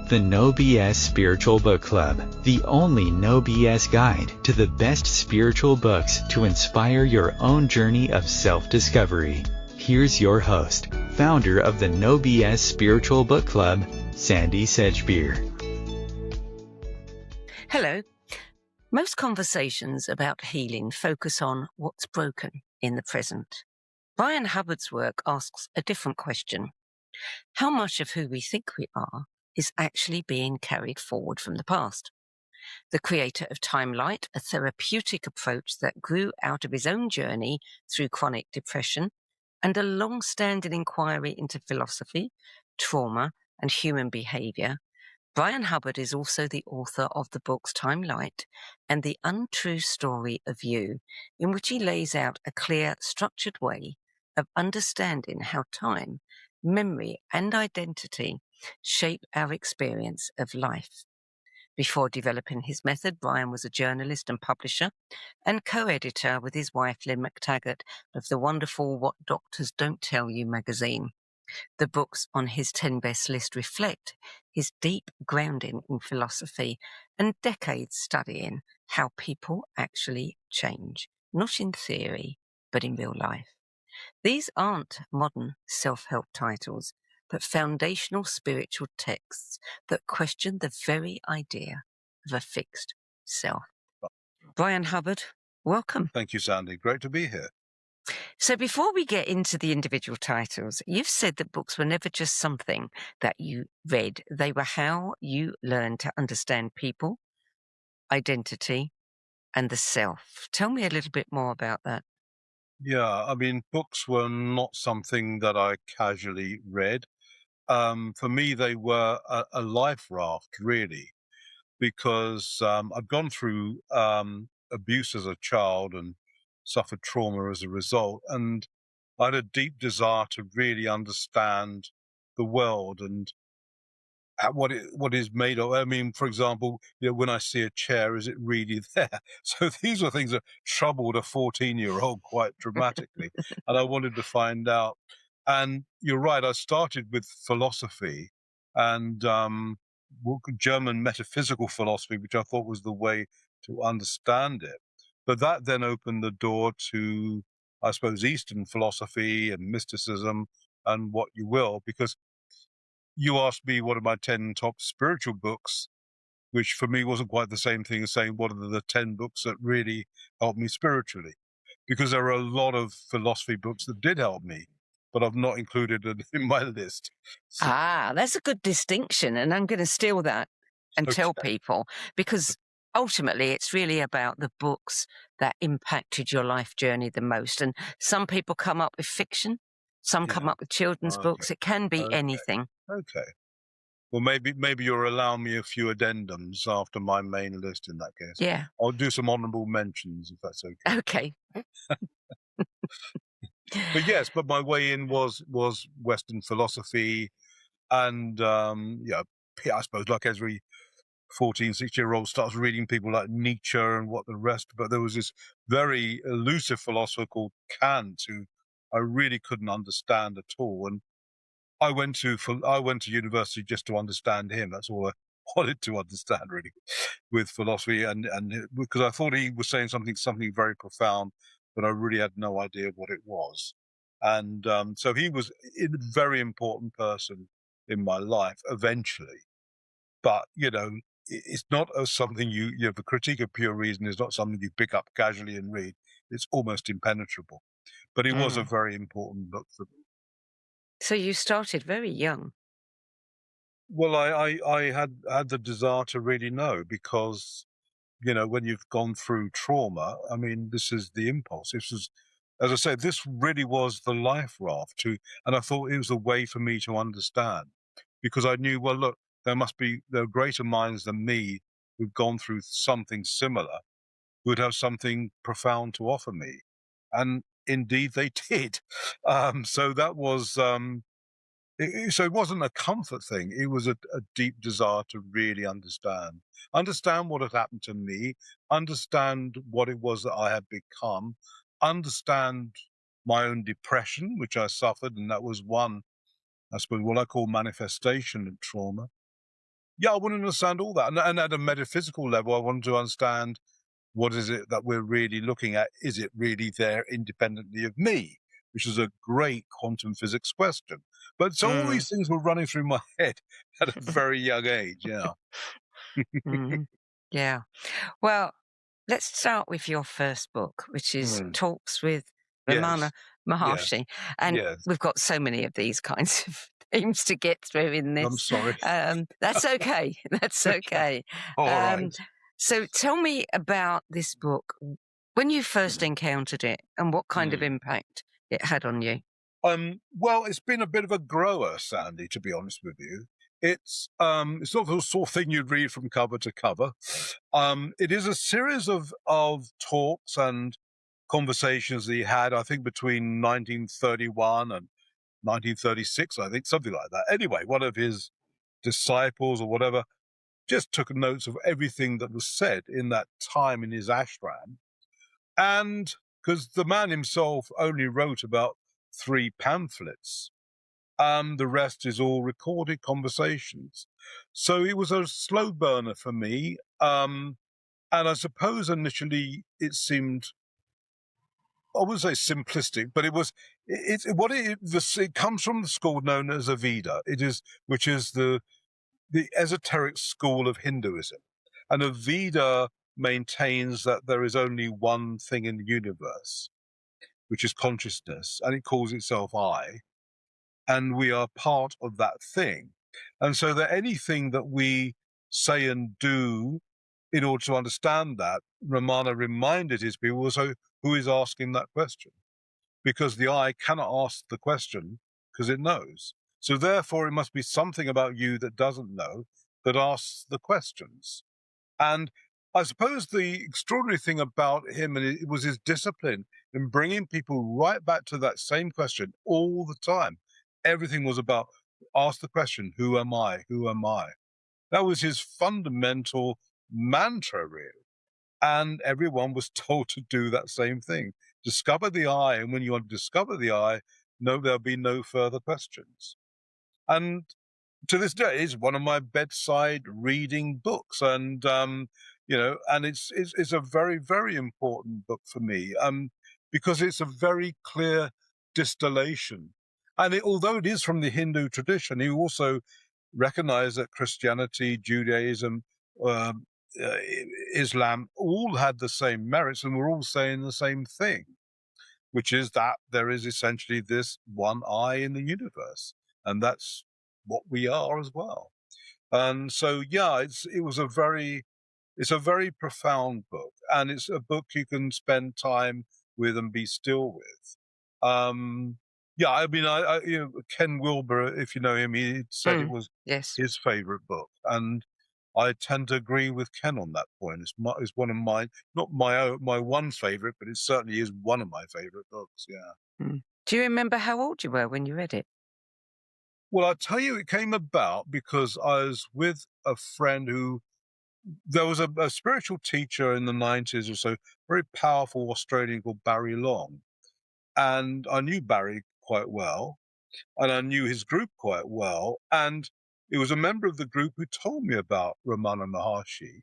The No BS Spiritual Book Club, the only no BS guide to the best spiritual books to inspire your own journey of self-discovery. Here's your host, founder of the No BS Spiritual Book Club, Sandie Sedgbeer. Hello. Most conversations about healing focus on what's broken in the present. Bryan Hubbard's work asks a different question. How much of who we think we are is actually being carried forward from the past? The creator of Time Light, a therapeutic approach that grew out of his own journey through chronic depression, and a long-standing inquiry into philosophy, trauma, and human behavior, Bryan Hubbard is also the author of the books Time Light and The Untrue Story of You, in which he lays out a clear, structured way of understanding how time, memory, and identity shape our experience of life. Before developing his method, Bryan was a journalist and publisher and co-editor with his wife Lynn McTaggart of the wonderful What Doctors Don't Tell You magazine. The books on his 10 best list reflect his deep grounding in philosophy and decades studying how people actually change, not in theory, but in real life. These aren't modern self-help titles, but foundational spiritual texts that question the very idea of a fixed self. Bryan Hubbard, welcome. Thank you, Sandy. Great to be here. So before we get into the individual titles, you've said that books were never just something that you read. They were how you learned to understand people, identity, and the self. Tell me a little bit more about that. Yeah, I mean, books were not something that I casually read. For me, they were a life raft, really, because I've gone through abuse as a child and suffered trauma as a result. And I had a deep desire to really understand the world and what is made of. I mean, for example, when I see a chair, is it really there? So these were things that troubled a 14-year-old quite dramatically. And I wanted to find out. And you're right, I started with philosophy and German metaphysical philosophy, which I thought was the way to understand it. But that then opened the door to, I suppose, Eastern philosophy and mysticism and what you will, because you asked me what are my 10 top spiritual books, which for me wasn't quite the same thing as saying what are the 10 books that really helped me spiritually, because there are a lot of philosophy books that did help me, but I've not included it in my list. So, that's a good distinction, and I'm going to steal that and tell people, because ultimately it's really about the books that impacted your life journey the most. And some people come up with fiction, some come up with children's books. It can be anything. Okay. Well, maybe you'll allow me a few addendums after my main list in that case. Yeah. I'll do some honourable mentions if that's okay. Okay. But yes, but my way in was Western philosophy and, I suppose like every 14, 16-year-old starts reading people like Nietzsche and what the rest, but there was this very elusive philosopher called Kant who I really couldn't understand at all. And I went to university just to understand him. That's all I wanted to understand, really, with philosophy, and because I thought he was saying something very profound, but I really had no idea what it was. And so he was a very important person in my life eventually. But it's not something the critique of pure reason is not something you pick up casually and read. It's almost impenetrable. But it was a very important book for me. So you started very young. Well, I had the desire to really know because, when you've gone through trauma, I mean, this is the impulse. This was, as I said, this really was the life raft and I thought it was a way for me to understand because I knew, well, look, there are greater minds than me who've gone through something similar who would have something profound to offer me. And indeed they did. So that was, so it wasn't a comfort thing. It was a deep desire to really understand what had happened to me, understand what it was that I had become, understand my own depression, which I suffered. And that was one, I suppose, what I call manifestation of trauma. yeah, I want to understand all that. And at a metaphysical level, I want to understand, what is it that we're really looking at? Is it really there independently of me? Which is a great quantum physics question. But so all these things were running through my head at a very young age, yeah. Yeah. Well, let's start with your first book, which is Talks with Ramana Maharshi. And we've got so many of these kinds of themes to get through in this. I'm sorry. That's okay. That's okay. All right. So tell me about this book, when you first encountered it and what kind of impact it had on you. Well, it's been a bit of a grower, Sandie, to be honest with you. It's not the sort of thing you'd read from cover to cover. It is a series of talks and conversations that he had, I think, between 1931 and 1936, I think, something like that. Anyway, one of his disciples or whatever just took notes of everything that was said in that time in his ashram. And because the man himself only wrote about 3 pamphlets, the rest is all recorded conversations. So it was a slow burner for me. And I suppose initially it seemed, I wouldn't say simplistic, but it comes from the school known as Aveda. Which is the esoteric school of Hinduism. And Aveda maintains that there is only one thing in the universe, which is consciousness, and it calls itself I. And we are part of that thing. And so that anything that we say and do in order to understand that, Ramana reminded his people also who is asking that question. Because the I cannot ask the question because it knows. So therefore, it must be something about you that doesn't know that asks the questions. And I suppose the extraordinary thing about him, and it was his discipline in bringing people right back to that same question all the time. Everything was about, ask the question, who am I? Who am I? That was his fundamental mantra, really. And everyone was told to do that same thing. Discover the I, and when you discover the I, there'll be no further questions. And to this day, it's one of my bedside reading books, and and it's a very, very important book for me, because it's a very clear distillation. And although it is from the Hindu tradition, he also recognized that Christianity, Judaism, Islam all had the same merits, and were all saying the same thing, which is that there is essentially this one I in the universe, and that's what we are as well. And so, yeah, it's a very profound book, and it's a book you can spend time with and be still with. Yeah, I mean, Ken Wilber, if you know him, he said it was his favorite book, and I tend to agree with Ken on that point. It's one of my, not my one favorite, but it certainly is one of my favorite books. Yeah. Do you remember how old you were when you read it? Well, I'll tell you, it came about because I was with a friend there was a spiritual teacher in the 90s or so, very powerful Australian called Barry Long. And I knew Barry quite well, and I knew his group quite well. And it was a member of the group who told me about Ramana Maharshi.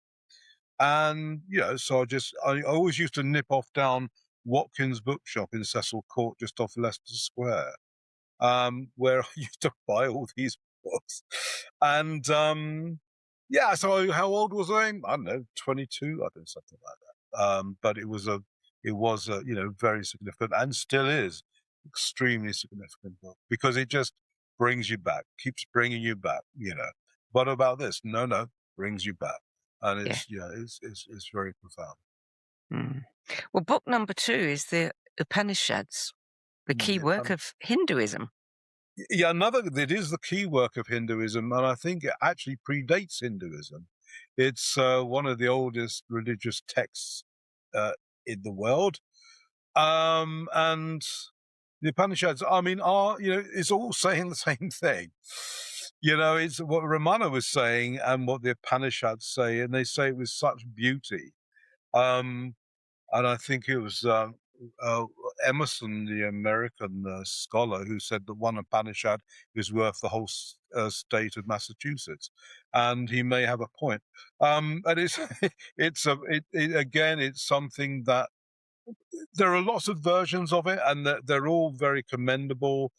And, so I always used to nip off down Watkins Bookshop in Cecil Court, just off Leicester Square, where I used to buy all these books. And, so how old was I? I don't know, 22, I think, something like that. But it was very significant, and still is extremely significant book, because it just brings you back, keeps bringing you back. What about this? No, brings you back, and it's very profound. Well, book number 2 is the Upanishads, the key work of Hinduism. Yeah, it is the key work of Hinduism, and I think it actually predates Hinduism. It's one of the oldest religious texts in the world, and the Upanishads, I mean, it's all saying the same thing. It's what Ramana was saying and what the Upanishads say, and they say it with such beauty. And I think it was Emerson, the American scholar, who said that one Upanishad is worth the whole state of Massachusetts, and he may have a point. And it's again, it's something that there are lots of versions of it, and they're all very commendable.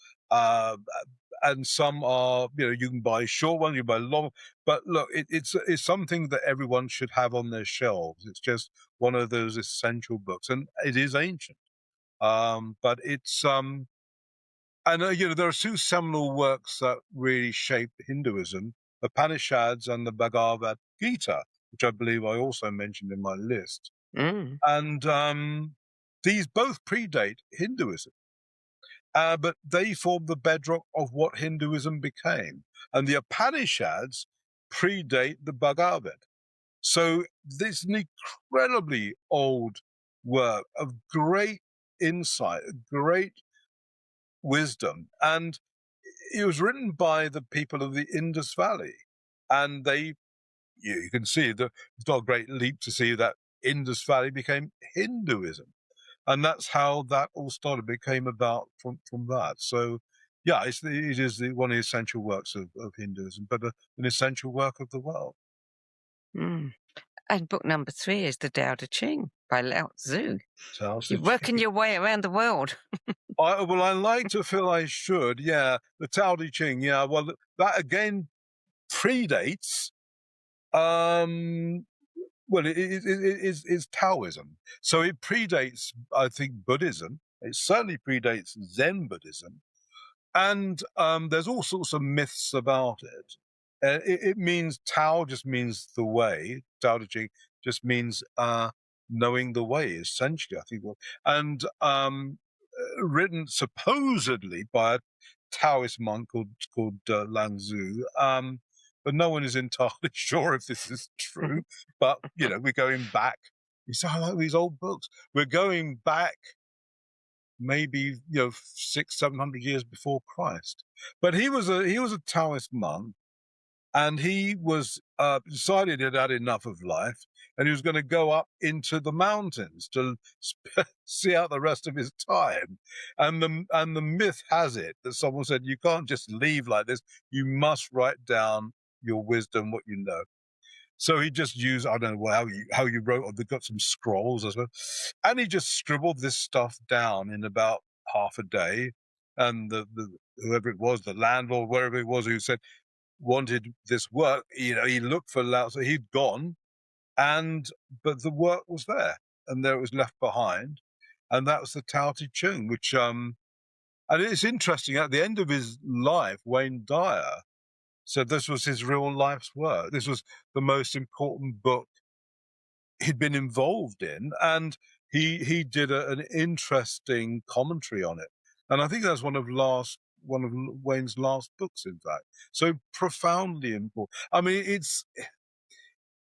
And some are, you can buy short ones, you can buy long. But look, it's something that everyone should have on their shelves. It's just one of those essential books, and it is ancient. But it's and there are two seminal works that really shaped Hinduism: the Upanishads and the Bhagavad Gita, which I believe I also mentioned in my list. And these both predate Hinduism, but they form the bedrock of what Hinduism became. And the Upanishads predate the Bhagavad. So this is an incredibly old work of great insight, great wisdom. And it was written by the people of the Indus Valley. And you can see that it's not a great leap to see that Indus Valley became Hinduism. And that's how that all started, became about from that. So, yeah, it is one of the essential works of Hinduism, but an essential work of the world. And book number 3 is the Tao Te Ching by Lao Tzu. You're working your way around the world. I like to feel I should, yeah. The Tao Te Ching, yeah. Well, that again predates, it's Taoism. So it predates, I think, Buddhism. It certainly predates Zen Buddhism. And there's all sorts of myths about it. It means Tao just means the way. Tao Te Ching just means knowing the way, essentially, I think. And written supposedly by a Taoist monk called Lang Tzu. But no one is entirely sure if this is true. But, we're going back. You say, I like these old books. We're going back maybe 600-700 years before Christ. But he was a Taoist monk, and he was decided he'd had enough of life, and he was going to go up into the mountains to see out the rest of his time. And the myth has it that someone said, you can't just leave like this. You must write down your wisdom, what you know. So he just used, I don't know how you wrote, or they got some scrolls as well. And he just scribbled this stuff down in about half a day. And the whoever it was, the landlord, wherever it was, who wanted this work, he looked for Lao Tzu. He'd gone, but the work was there, and there it was left behind. And that was the Tao Te Ching, which, and it's interesting, at the end of his life, Wayne Dyer said this was his real life's work. This was the most important book he'd been involved in, and he did an interesting commentary on it. And I think that's one of Wayne's last books, in fact. So profoundly important. I mean,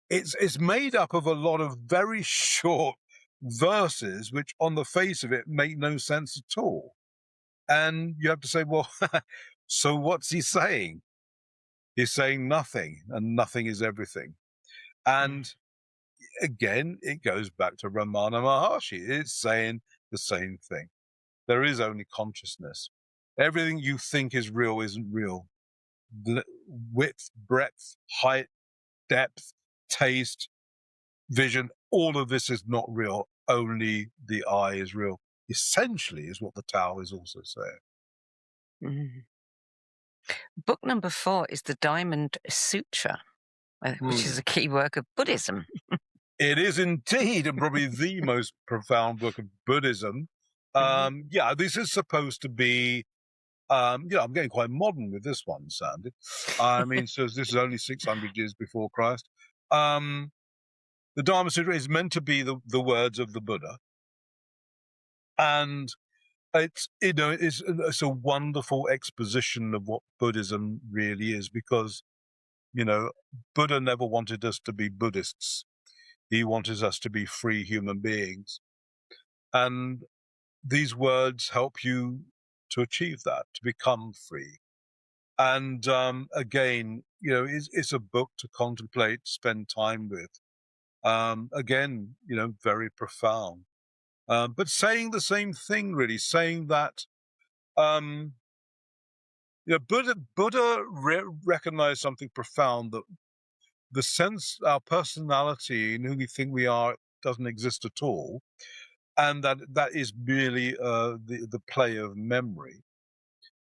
it's made up of a lot of very short verses, which on the face of it make no sense at all. And you have to say, well, so what's he saying? He's saying nothing, and nothing is everything. And again, it goes back to Ramana Maharshi. It's saying the same thing. There is only consciousness. Everything you think is real isn't real. Width, breadth, height, depth, taste, vision, all of this is not real. Only the I is real. Essentially is what the Tao is also saying. Book number 4 is the Diamond Sutra, which is a key work of Buddhism. It is indeed, and probably the most profound book of Buddhism. Yeah, this is supposed to be, I'm getting quite modern with this one, Sandy. I mean, so this is only 600 years before Christ. The Dharma Sutra is meant to be the words of the Buddha. And it's a wonderful exposition of what Buddhism really is, because, Buddha never wanted us to be Buddhists. He wanted us to be free human beings. And these words help you to achieve that, to become free. And again, it's a book to contemplate, spend time with. Again, very profound. but saying the same thing, really, saying that Buddha recognized something profound, that the sense, our personality and who we think we are doesn't exist at all, and that is merely the play of memory.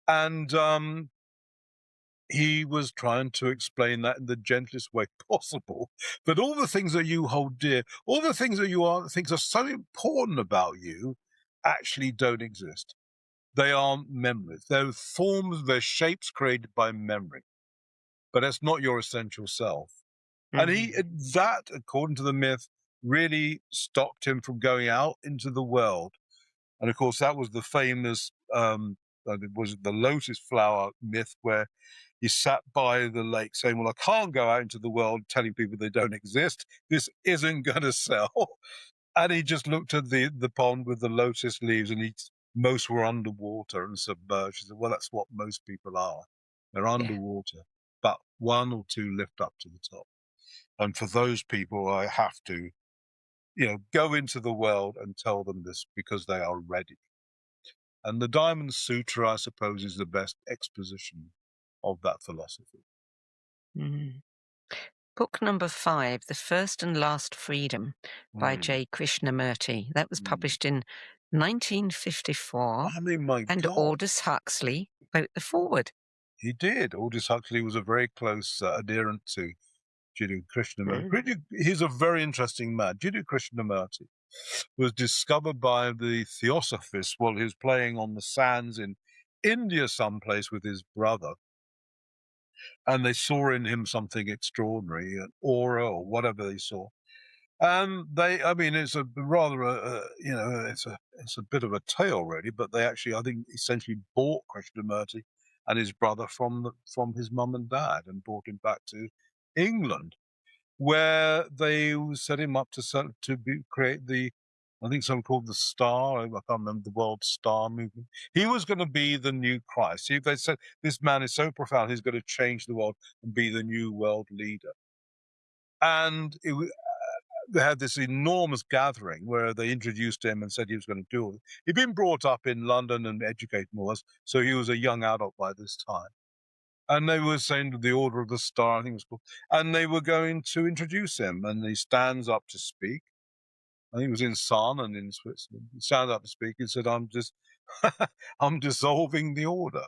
And he was trying to explain that in the gentlest way possible. But all the things that you hold dear, all the things that things are so important about you, actually don't exist. They aren't memories. They're forms, they're shapes created by memory. But that's not your essential self. And that, according to the myth, really stopped him from going out into the world. And of course, that was the famous, was the lotus flower myth, where he sat by the lake saying, well, I can't go out into the world telling people they don't exist. This isn't going to sell. And he just looked at the pond with the lotus leaves, and most were underwater and submerged. He said, well, that's what most people are. They're underwater, but one or two lift up to the top. And for those people, I have to, go into the world and tell them this because they are ready. And the Diamond Sutra, I suppose, is the best exposition of that philosophy. Book number 5, The First and Last Freedom, by J. Krishnamurti. That was published in 1954. I mean, my and God. Aldous Huxley wrote the foreword. He did. Aldous Huxley was a very close adherent to Jiddu Krishnamurti. He's a very interesting man. Jiddu Krishnamurti was discovered by the Theosophists while he was playing on the sands in India someplace with his brother. And they saw in him something extraordinary, an aura or whatever they saw. And it's a rather, it's a bit of a tale really, but they actually, I think, essentially bought Krishnamurti and his brother from his mum and dad and brought him back to England, where they set him up to create the, I think something called the Star. I can't remember, the World Star Movement. He was going to be the new Christ. They said, this man is so profound, he's going to change the world and be the new world leader. And they had this enormous gathering where they introduced him and said he was going to do it. He'd been brought up in London and educated more, so he was a young adult by this time. And they were saying the Order of the Star, I think it was called, and they were going to introduce him, and he stands up to speak. I think it was in Sarnen in Switzerland. He stands up to speak and said, I'm dissolving the order.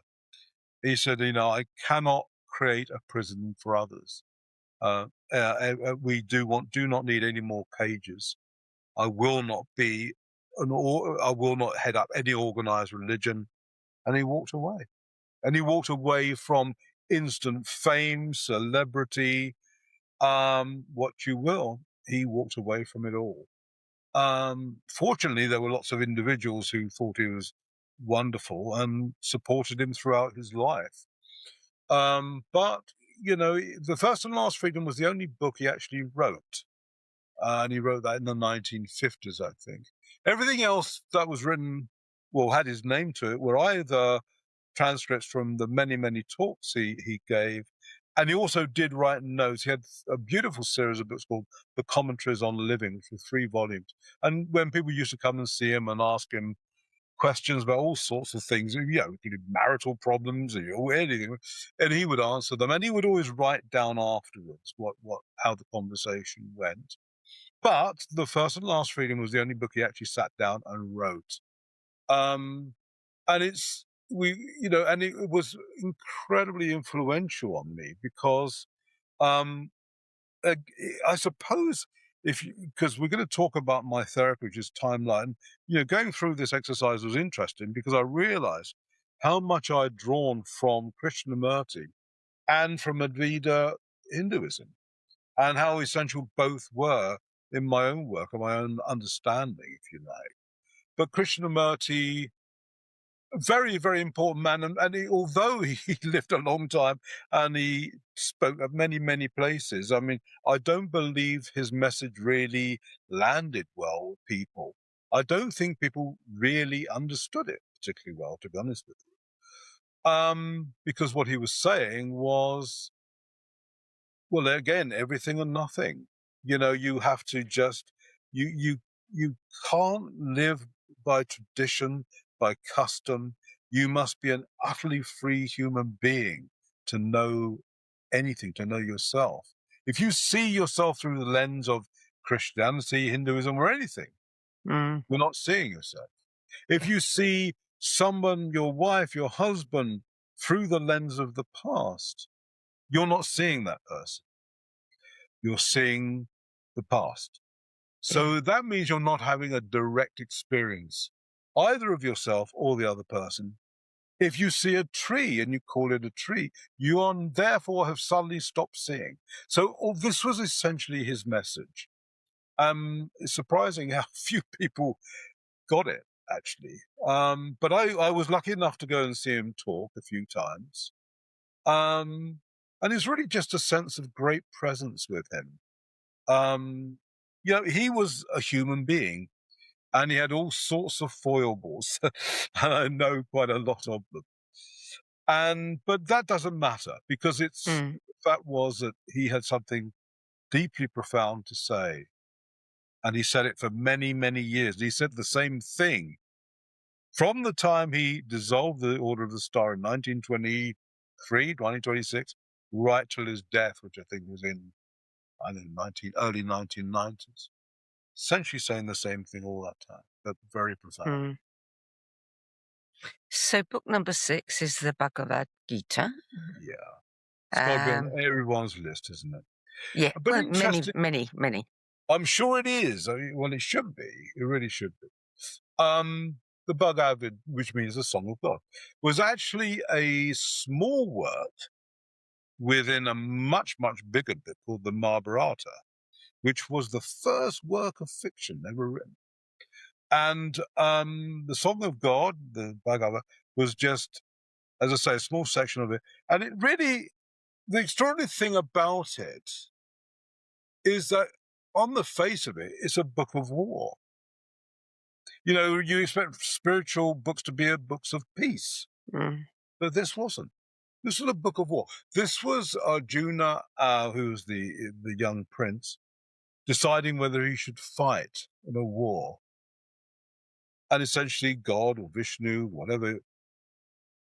He said, I cannot create a prison for others. We do not need any more cages. I will not head up any organized religion. And he walked away. And he walked away from instant fame, celebrity, what you will. He walked away from it all. Fortunately, there were lots of individuals who thought he was wonderful and supported him throughout his life. But, The First and Last Freedom was the only book he actually wrote. And he wrote that in the 1950s, I think. Everything else that was written, had his name to it, were either transcripts from the many, many talks he gave. And he also did write notes. He had a beautiful series of books called The Commentaries on Living, which were 3 volumes. And when people used to come and see him and ask him questions about all sorts of things, marital problems, anything, and he would answer them. And he would always write down afterwards how the conversation went. But The First and Last Freedom was the only book he actually sat down and wrote. And it was incredibly influential on me because I suppose because we're going to talk about my therapy, which is timeline, going through this exercise was interesting because I realized how much I'd drawn from Krishnamurti and from Advaita Hinduism and how essential both were in my own work and my own understanding, if you like. But Krishnamurti, very, very important man. And although he lived a long time and he spoke at many, many places, I don't believe his message really landed well with people. I don't think people really understood it particularly well, to be honest with you. Because what he was saying was, again, everything and nothing. You have to just, you you can't live by tradition, by custom. You must be an utterly free human being to know anything, to know yourself. If you see yourself through the lens of Christianity, Hinduism, or anything, you're not seeing yourself. If you see someone, your wife, your husband, through the lens of the past, you're not seeing that person. You're seeing the past. So that means you're not having a direct experience, either of yourself or the other person. If you see a tree and you call it a tree, you therefore have suddenly stopped seeing. So this was essentially his message. It's surprising how few people got it, actually. But I was lucky enough to go and see him talk a few times. And it's really just a sense of great presence with him. He was a human being, and he had all sorts of foibles, and I know quite a lot of them. But that doesn't matter, because the fact was that he had something deeply profound to say, and he said it for many, many years. He said the same thing from the time he dissolved the Order of the Star in 1926, right till his death, which I think was in, early 1990s. Essentially saying the same thing all that time, but very profound. So book number 6 is the Bhagavad Gita. Yeah. It's got to be on everyone's list, isn't it? Yeah, but many. I'm sure it is. It should be. It really should be. The Bhagavad, which means the Song of God, was actually a small work within a much, much bigger book called the Mahabharata, which was the first work of fiction ever written. And the Song of God, the Bhagavad, was just, as I say, a small section of it. And it really, the extraordinary thing about it is that on the face of it, it's a book of war. You expect spiritual books to be books of peace, but this wasn't. This was a book of war. This was Arjuna, who was the young prince, deciding whether he should fight in a war. And essentially God or Vishnu, whatever,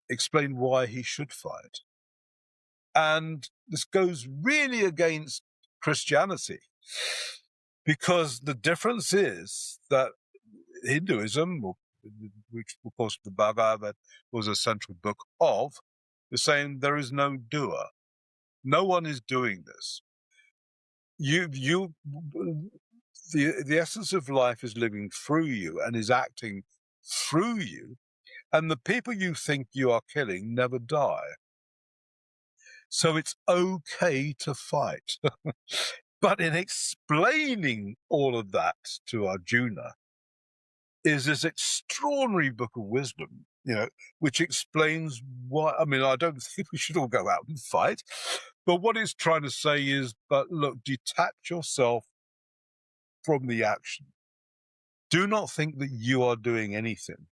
explained why he should fight. And this goes really against Christianity, because the difference is that Hinduism, which of course the Bhagavad was a central book of, is saying there is no doer. No one is doing this. The essence of life is living through you and is acting through you, and the people you think you are killing never die. So it's okay to fight. But in explaining all of that to Arjuna is this extraordinary book of wisdom, which explains why. I mean, I don't think we should all go out and fight, but what it's trying to say is, but look, detach yourself from the action. Do not think that you are doing anything.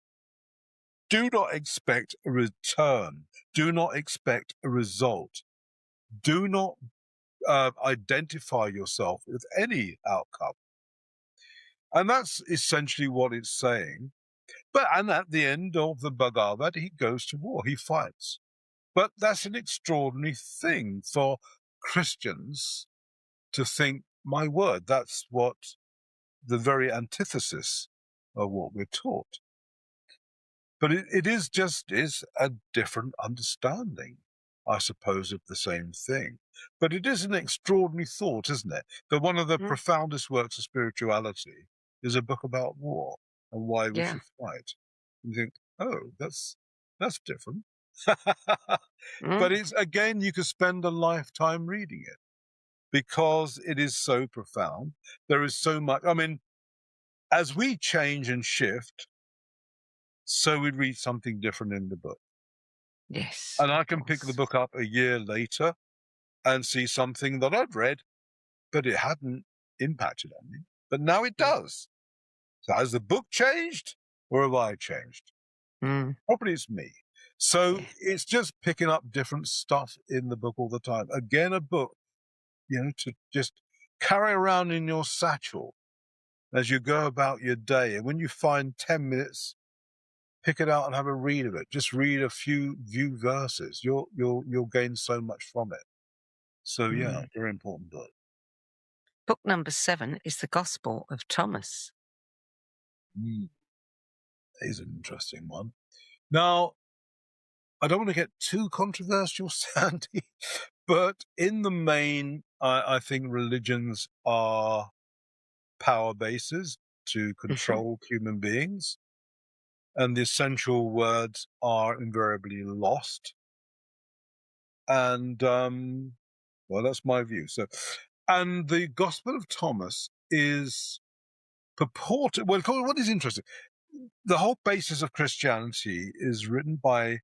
Do not expect a return. Do not expect a result. Do not identify yourself with any outcome. And that's essentially what it's saying. And at the end of the Bhagavad, he goes to war, he fights. But that's an extraordinary thing for Christians to think, my word, that's what the very antithesis of what we're taught. But it is a different understanding, I suppose, of the same thing. But it is an extraordinary thought, isn't it? That one of the profoundest works of spirituality is a book about war and why we should fight. You think, oh, that's different. But it's, again, you could spend a lifetime reading it because it is so profound. There is so much. I mean, as we change and shift, so we read something different in the book. Yes. And I can pick the book up a year later and see something that I'd read, but it hadn't impacted on me. But now it does. So has the book changed or have I changed? Probably it's me. So it's just picking up different stuff in the book all the time. Again, a book, to just carry around in your satchel as you go about your day. And when you find 10 minutes, pick it out and have a read of it. Just read a few verses. You'll gain so much from it. So yeah, very important book. Book number 7 is the Gospel of Thomas. He's an interesting one. Now, I don't want to get too controversial, Sandy, but in the main, I think religions are power bases to control human beings, and the essential words are invariably lost. And, well, that's my view. So, and the Gospel of Thomas is purported, well, what is interesting, the whole basis of Christianity is written by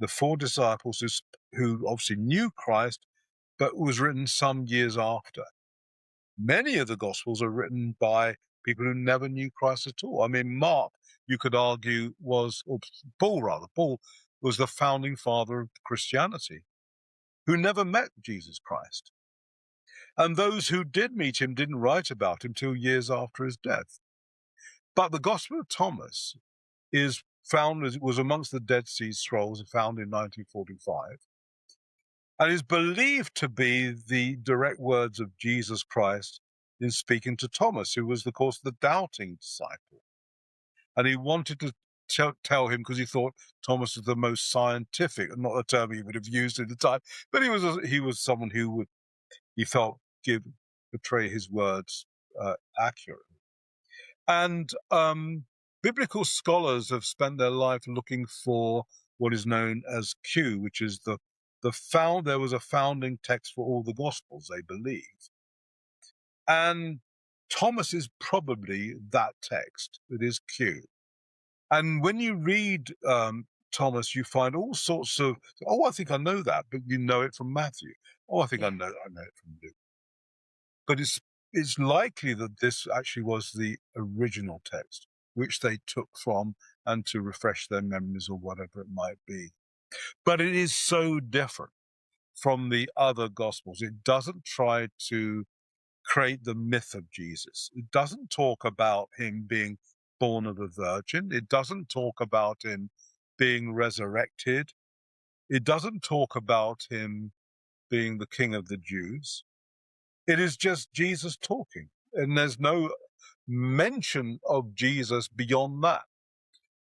the 4 disciples who obviously knew Christ, but was written some years after. Many of the Gospels are written by people who never knew Christ at all. I mean, Mark, you could argue, Paul was the founding father of Christianity, who never met Jesus Christ. And those who did meet him didn't write about him till years after his death. But the Gospel of Thomas was amongst the Dead Sea Scrolls, found in 1945, and is believed to be the direct words of Jesus Christ in speaking to Thomas, who was, of course, the doubting disciple. And he wanted to tell him, because he thought Thomas was the most scientific, not a term he would have used at the time, but he was someone who would, he felt, portray his words accurately. And biblical scholars have spent their life looking for what is known as Q, which is there was a founding text for all the Gospels, they believe. And Thomas is probably that text. It is Q. And when you read Thomas, you find all sorts of, I think I know that, but you know it from Matthew. I think I know it from Luke. But it's likely that this actually was the original text, which they took from and to refresh their memories or whatever it might be. But it is so different from the other Gospels. It doesn't try to create the myth of Jesus. It doesn't talk about him being born of a virgin. It doesn't talk about him being resurrected. It doesn't talk about him being the King of the Jews. It is just Jesus talking, and there's no mention of Jesus beyond that.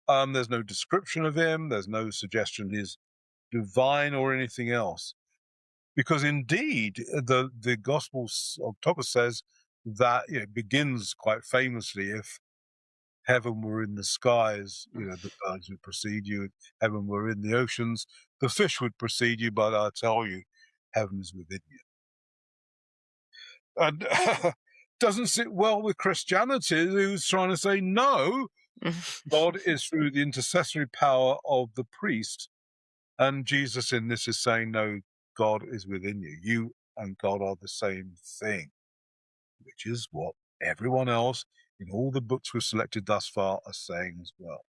There's no description of him. There's no suggestion he's divine or anything else. Because indeed, the Gospels of Thomas says that it begins quite famously, if heaven were in the skies, the birds would precede you. If heaven were in the oceans, the fish would precede you, but I tell you, heaven is within you. And doesn't sit well with Christianity, who's trying to say, no, God is through the intercessory power of the priest. And Jesus in this is saying, no, God is within you. You and God are the same thing, which is what everyone else in all the books we've selected thus far are saying as well.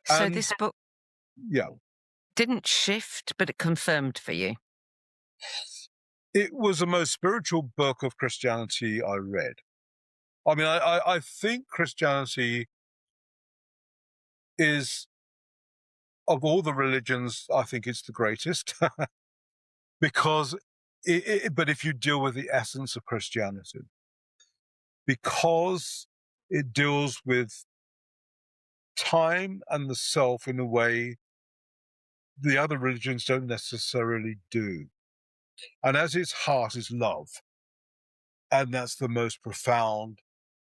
So this book didn't shift, but it confirmed for you. It was the most spiritual book of Christianity I read. I mean, I think Christianity is, of all the religions, I think it's the greatest. Because, but if you deal with the essence of Christianity, because it deals with time and the self in a way the other religions don't necessarily do. And as its heart is love, and that's the most profound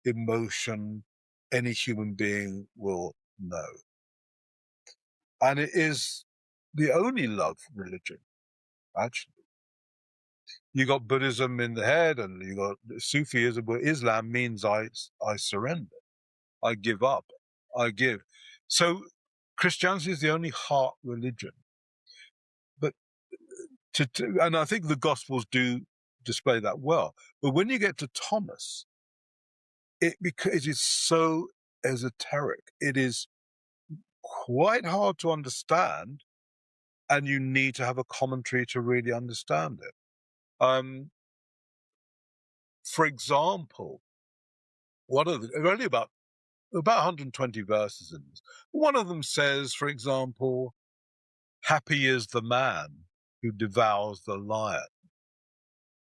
emotion any human being will know. And it is the only love religion, actually. You got Buddhism in the head, and you got Sufism, but Islam means I surrender, I give up, I give. So Christianity is the only heart religion. But and I think the Gospels do display that well. But when you get to Thomas, it is so esoteric. It is quite hard to understand, and you need to have a commentary to really understand it. For example, only about 120 verses in this. One of them says, for example, happy is the man who devours the lion,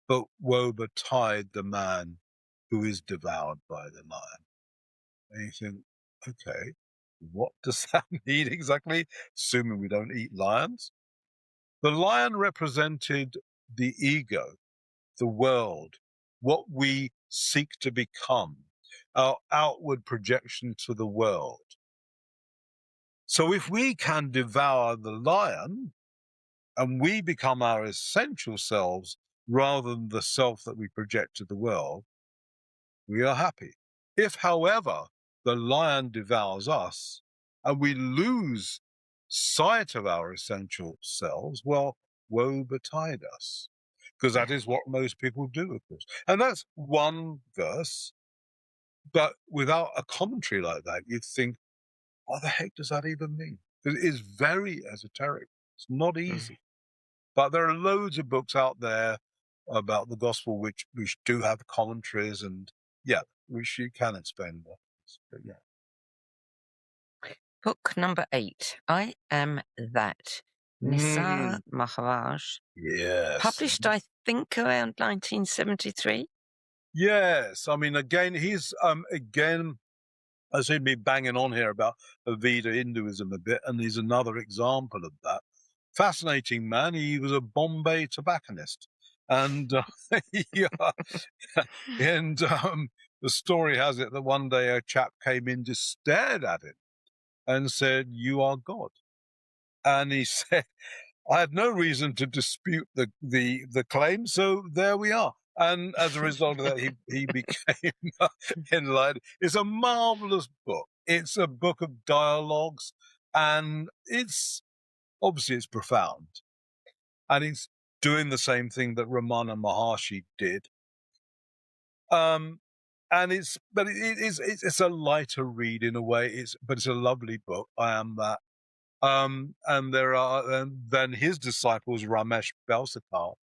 but woe betide the man who is devoured by the lion. And you think, okay, what does that mean exactly? Assuming we don't eat lions. The lion represented the ego, the world, what we seek to become, our outward projection to the world. So if we can devour the lion and we become our essential selves rather than the self that we project to the world, we are happy. If, however, the lion devours us and we lose sight of our essential selves, well, woe betide us. Because that is what most people do, of course. And that's one verse. But without a commentary like that, you'd think, what the heck does that even mean? Because it is very esoteric. It's not easy. But there are loads of books out there about the gospel which do have commentaries, and which you can explain more. But Book number 8, I Am That, Nisar Maharaj. Yes. Published, I think, around 1973. Yes. I mean, again, he's, I seem to be banging on here about Aveda Hinduism a bit, and he's another example of that. Fascinating man. He was a Bombay tobacconist. And, and the story has it that one day a chap came in, just stared at him and said, "You are God." And he said, I had no reason to dispute the claim, so there we are. And as a result of that, he became enlightened. It's a marvelous book. It's a book of dialogues, and it's profound. And it's doing the same thing that Ramana Maharshi did. And it's a lighter read in a way. But it's a lovely book. I Am That. And there are then his disciples, Ramesh Balsekar.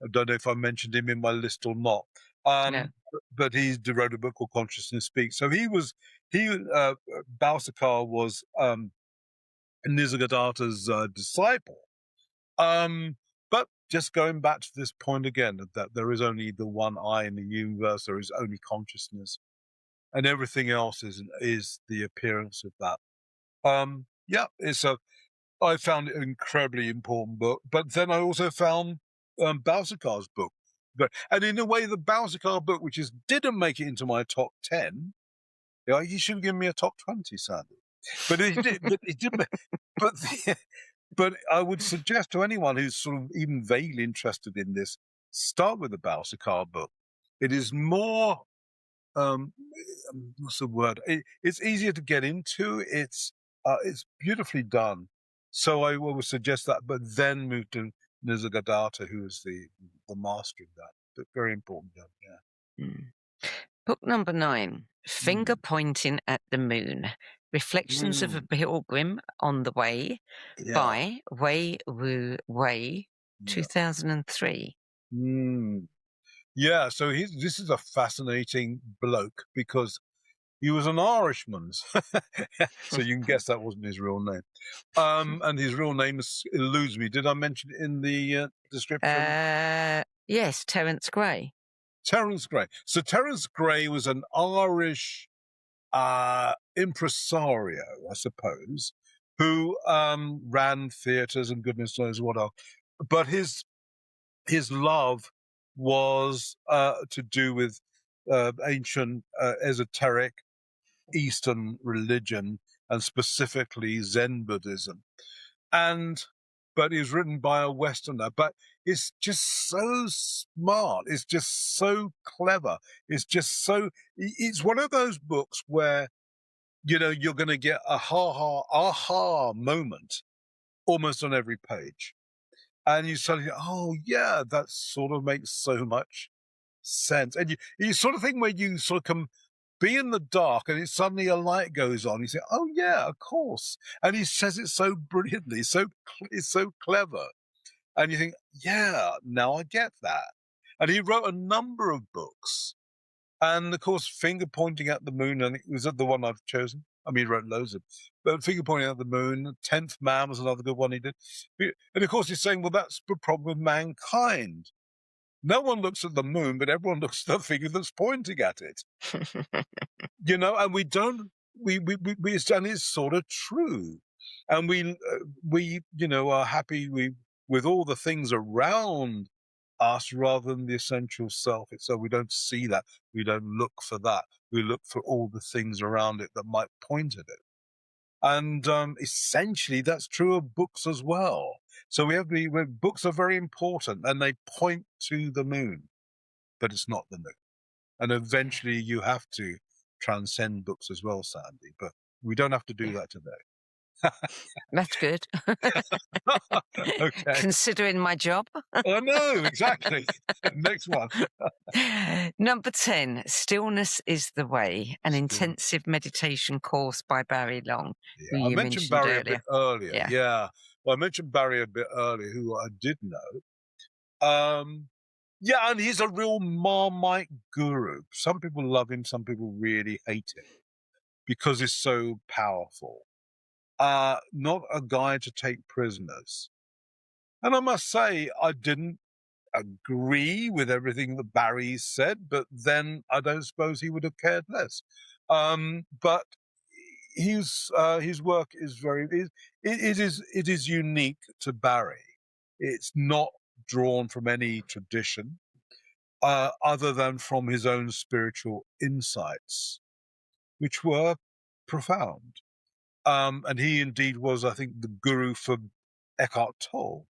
I don't know if I mentioned him in my list or not. No. But he wrote a book called Consciousness Speaks. So Balsekar was Nisargadatta's disciple. But just going back to this point again, that there is only the one I in the universe, there is only consciousness, and everything else is the appearance of that. I found it an incredibly important book, but then I also found Balsekar's book. And in a way, the Balsekar book, which didn't make it into my top 10, you should have given me a top 20, Sandie. But it did. But I would suggest to anyone who's sort of even vaguely interested in this, start with the Balsekar book. It is more, what's the word? It's easier to get into. It's beautifully done. So I would suggest that, but then move to Nisargadatta, who is the master of that. But very important, yeah. Book number 9, Finger Pointing at the Moon, Reflections of a Pilgrim on the Way, by Wei Wu Wei, 2003. Yeah, so this is a fascinating bloke because he was an Irishman. So you can guess that wasn't his real name. And his real name eludes me. Did I mention it in the description? Yes, Terence Gray. Terence Gray. So Terence Gray was an Irish impresario, I suppose, who ran theatres and goodness knows what else. But his love was to do with ancient esoteric Eastern religion, and specifically Zen Buddhism. But it was written by a Westerner, but it's just so smart. It's just so clever. It's one of those books where, you're going to get a aha moment almost on every page. And you suddenly, oh yeah, that sort of makes so much sense. And you sort of think where you sort of can be in the dark and suddenly a light goes on. You say, oh yeah, of course. And he says it so brilliantly, it's so clever. And you think, yeah, now I get that. And he wrote a number of books. And of course, finger pointing at the moon, and it was the one I've chosen. I mean, he wrote loads of, but finger pointing at the moon. 10th Man was another good one he did. And of course, he's saying, well, that's the problem with mankind. No one looks at the moon, but everyone looks at the finger that's pointing at it. And we don't. And it's sort of true. And we are happy with all the things around us rather than the essential self. So we don't see that. We don't look for that. We look for all the things around it that might point at it. And essentially, that's true of books as well. So books are very important, and they point to the moon, but it's not the moon. And eventually, you have to transcend books as well, Sandie. But we don't have to do that today. That's good. Okay. Considering my job. I know, exactly. Next one. Number 10, Stillness is the Way, an intensive meditation course by Barry Long. Yeah, I mentioned Barry a bit earlier. Yeah. Well, I mentioned Barry a bit earlier, who I did know. Yeah, and he's a real Marmite guru. Some people love him, some people really hate him because he's so powerful. Not a guy to take prisoners. And I must say, I didn't agree with everything that Barry said, but then I don't suppose he would have cared less. But his work is it is unique to Barry. It's not drawn from any tradition other than from his own spiritual insights, which were profound. And he indeed was, I think, the guru for Eckhart Tolle.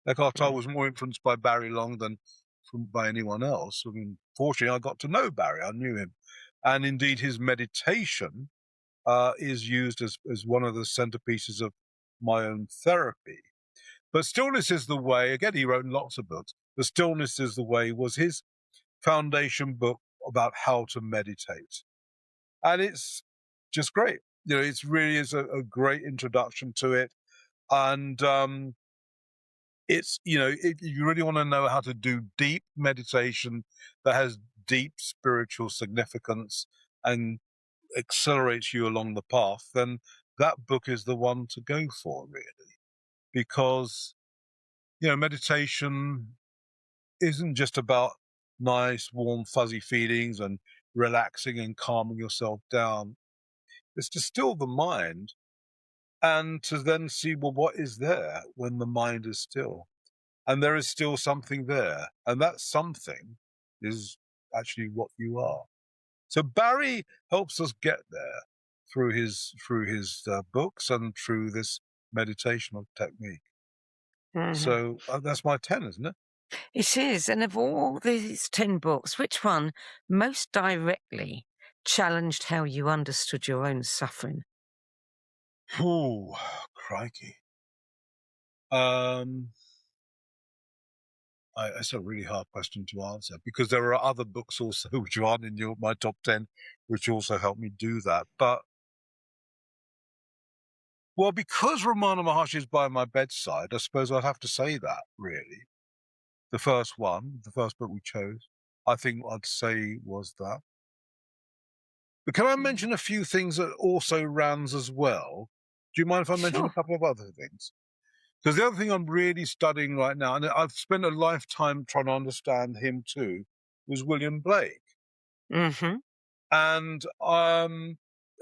Eckhart Tolle was more influenced by Barry Long than by anyone else. I mean, fortunately, I got to know Barry. I knew him. And indeed, his meditation is used as one of the centerpieces of my own therapy. But Stillness is the Way. Again, he wrote lots of books. The Stillness is the Way was his foundation book about how to meditate. And it's just great. It really is a great introduction to it. And it's, if you really want to know how to do deep meditation that has deep spiritual significance and accelerates you along the path, then that book is the one to go for, really. Because, meditation isn't just about nice, warm, fuzzy feelings and relaxing and calming yourself down. It's to still the mind and to then see, well, what is there when the mind is still? And there is still something there. And that something is actually what you are. So Barry helps us get there through his books and through this meditational technique. Mm-hmm. So that's my 10, isn't it? It is. And of all these 10 books, which one most directly challenged how you understood your own suffering? Oh, crikey. It's a really hard question to answer because there are other books also which aren't in my top 10, which also helped me do that. But, well, because Ramana Maharshi is by my bedside, I suppose I'd have to say that, really. The first book we chose, I think I'd say was that. But can I mention a few things that also Rands as well? Do you mind if I mention a couple of other things? Because the other thing I'm really studying right now, and I've spent a lifetime trying to understand him too, was William Blake. Mm-hmm. And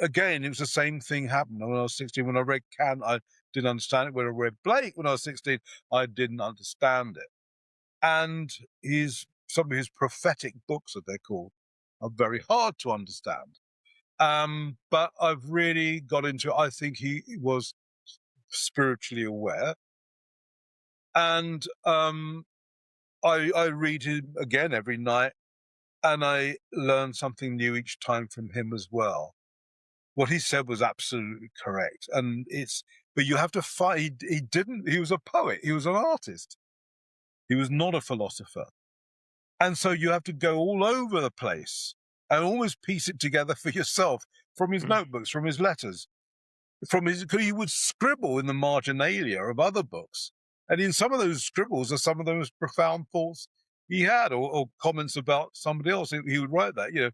again, it was the same thing happened when I was 16. When I read Kant, I didn't understand it. When I read Blake when I was 16, I didn't understand it. And some of his prophetic books, that they're called, are very hard to understand. But I've really got into it. I think he was spiritually aware. And I read him again every night, and I learn something new each time from him as well. What he said was absolutely correct. But you have to fight. He was a poet. He was an artist. He was not a philosopher. And so you have to go all over the place and always piece it together for yourself from his notebooks, from his letters, because he would scribble in the marginalia of other books. And in some of those scribbles are some of the most profound thoughts he had, or comments about somebody else. He would write that,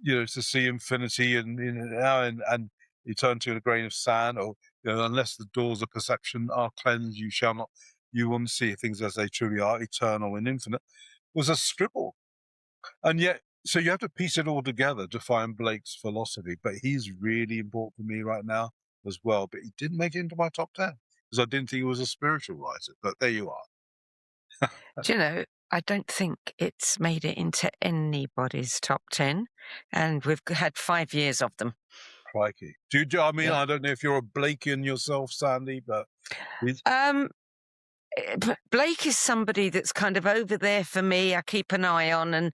to see infinity and you turn to a grain of sand, or unless the doors of perception are cleansed, you won't see things as they truly are, eternal and infinite, was a scribble. And yet, so you have to piece it all together to find Blake's philosophy. But he's really important for me right now as well. But he didn't make it into my top 10 because I didn't think he was a spiritual writer. But there you are. Do you know, I don't think it's made it into anybody's top 10, and we've had 5 years of them. Crikey. I mean, I don't know if you're a Blakean yourself, Sandie, but Blake is somebody that's kind of over there for me. I keep an eye on, and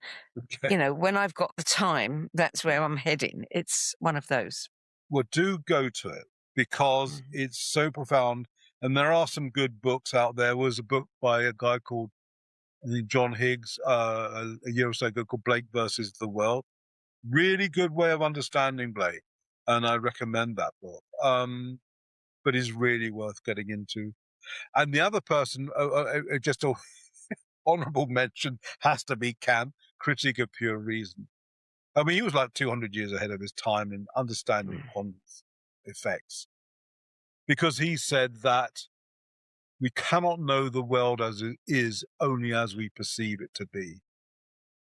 when I've got the time, that's where I'm heading. It's one of those. Well, do go to it because it's so profound, and there are some good books out there. There was a book by a guy called John Higgs a year or so ago called Blake versus the World. Really good way of understanding Blake, and I recommend that book. But it's really worth getting into. And the other person, just an honourable mention, has to be Kant, Critique of Pure Reason. I mean, he was like 200 years ahead of his time in understanding quantum effects, because he said that we cannot know the world as it is only as we perceive it to be.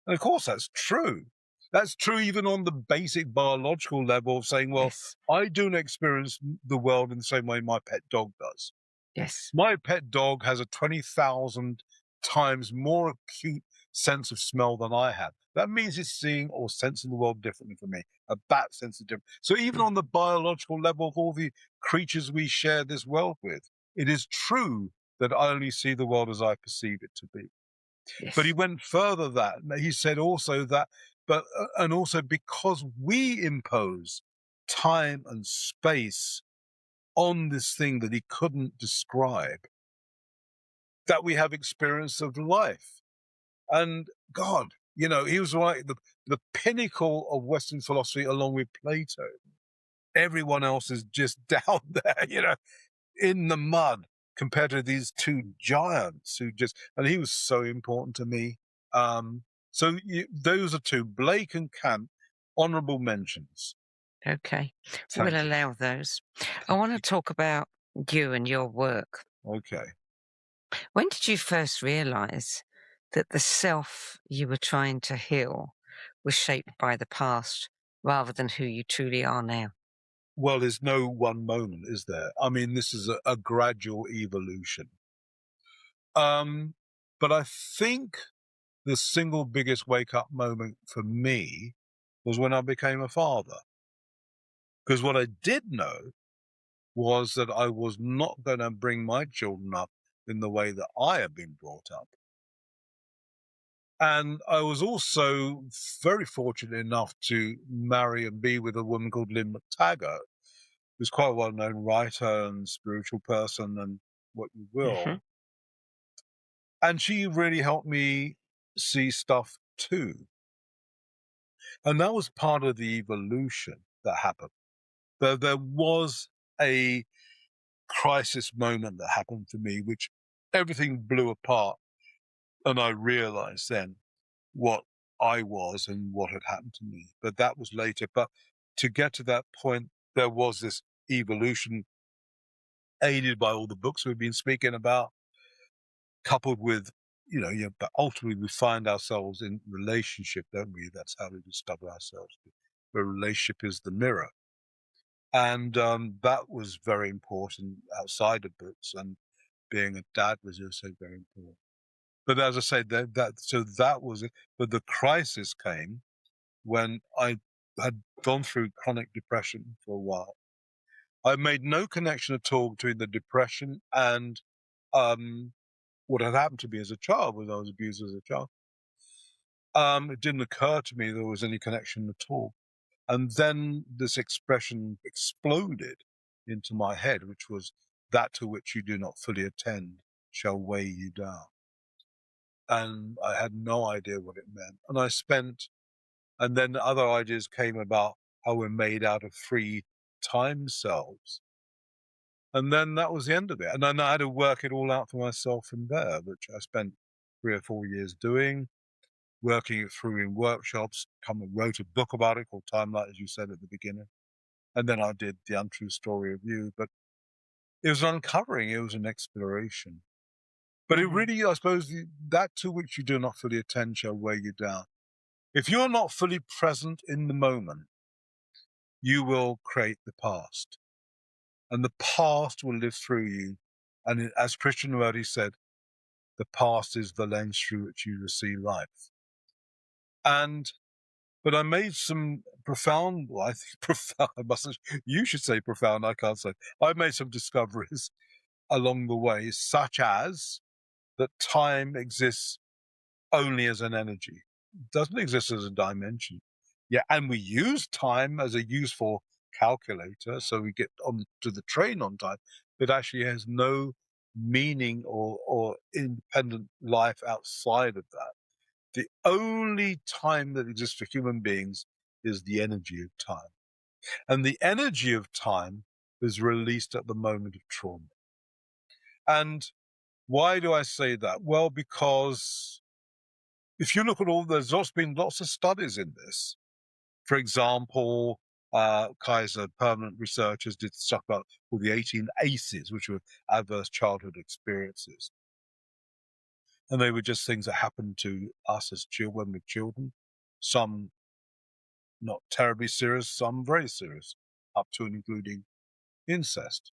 And of course, that's true. That's true even on the basic biological level of saying, well, I don't experience the world in the same way my pet dog does. Yes. My pet dog has a 20,000 times more acute sense of smell than I have. That means it's seeing or sensing the world differently from me. A bat senses different. So even on the biological level of all the creatures we share this world with, it is true that I only see the world as I perceive it to be. Yes. But he went further that. He said also that, and also because we impose time and space on this thing that he couldn't describe, that we have experience of life. And God, he was like the pinnacle of Western philosophy along with Plato. Everyone else is just down there, in the mud compared to these two giants and he was so important to me. Those are two, Blake and Kant, honourable mentions. Okay. We'll allow those. I want to talk about you and your work. Okay. When did you first realise that the self you were trying to heal was shaped by the past rather than who you truly are now? Well, there's no one moment, is there? I mean, this is a gradual evolution. But I think the single biggest wake-up moment for me was when I became a father. Because what I did know was that I was not going to bring my children up in the way that I had been brought up. And I was also very fortunate enough to marry and be with a woman called Lynn McTaggart, who's quite a well-known writer and spiritual person and what you will. And she really helped me see stuff too. And that was part of the evolution that happened. There was a crisis moment that happened for me, which everything blew apart. And I realized then what I was and what had happened to me. But that was later. But to get to that point, there was this evolution aided by all the books we've been speaking about, coupled with, but ultimately we find ourselves in relationship, don't we? That's how we discover ourselves. The relationship is the mirror. And that was very important outside of books, and being a dad was also very important. But as I said, that was it. But the crisis came when I had gone through chronic depression for a while. I made no connection at all between the depression and what had happened to me as a child, when I was abused as a child. It didn't occur to me there was any connection at all. And then this expression exploded into my head, which was, that to which you do not fully attend shall weigh you down. And I had no idea what it meant. And then other ideas came about how we're made out of 3 time selves. And then that was the end of it. And then I had to work it all out for myself from there, which I spent 3 or 4 years doing. working it through in workshops, wrote a book about it called Timelight, as you said at the beginning. And then I did The Untrue Story of You. But it was an uncovering, it was an exploration. But it really, I suppose, that to which you do not fully attend shall weigh you down. If you're not fully present in the moment, you will create the past. And the past will live through you. And as Krishnamurti said, the past is the lens through which you see life. But I made some profound, well, I think profound, you should say profound, I can't say. I made some discoveries along the way, such as that time exists only as an energy. It doesn't exist as a dimension. Yeah, and we use time as a useful calculator, so we get on to the train on time, but actually has no meaning or independent life outside of that. The only time that exists for human beings is the energy of time. And the energy of time is released at the moment of trauma. And why do I say that? Well, because if you look at there's been lots of studies in this. For example, Kaiser permanent researchers did stuff about all the 18 ACEs, which were adverse childhood experiences. And they were just things that happened to us as children, with children. Some not terribly serious, some very serious, up to and including incest.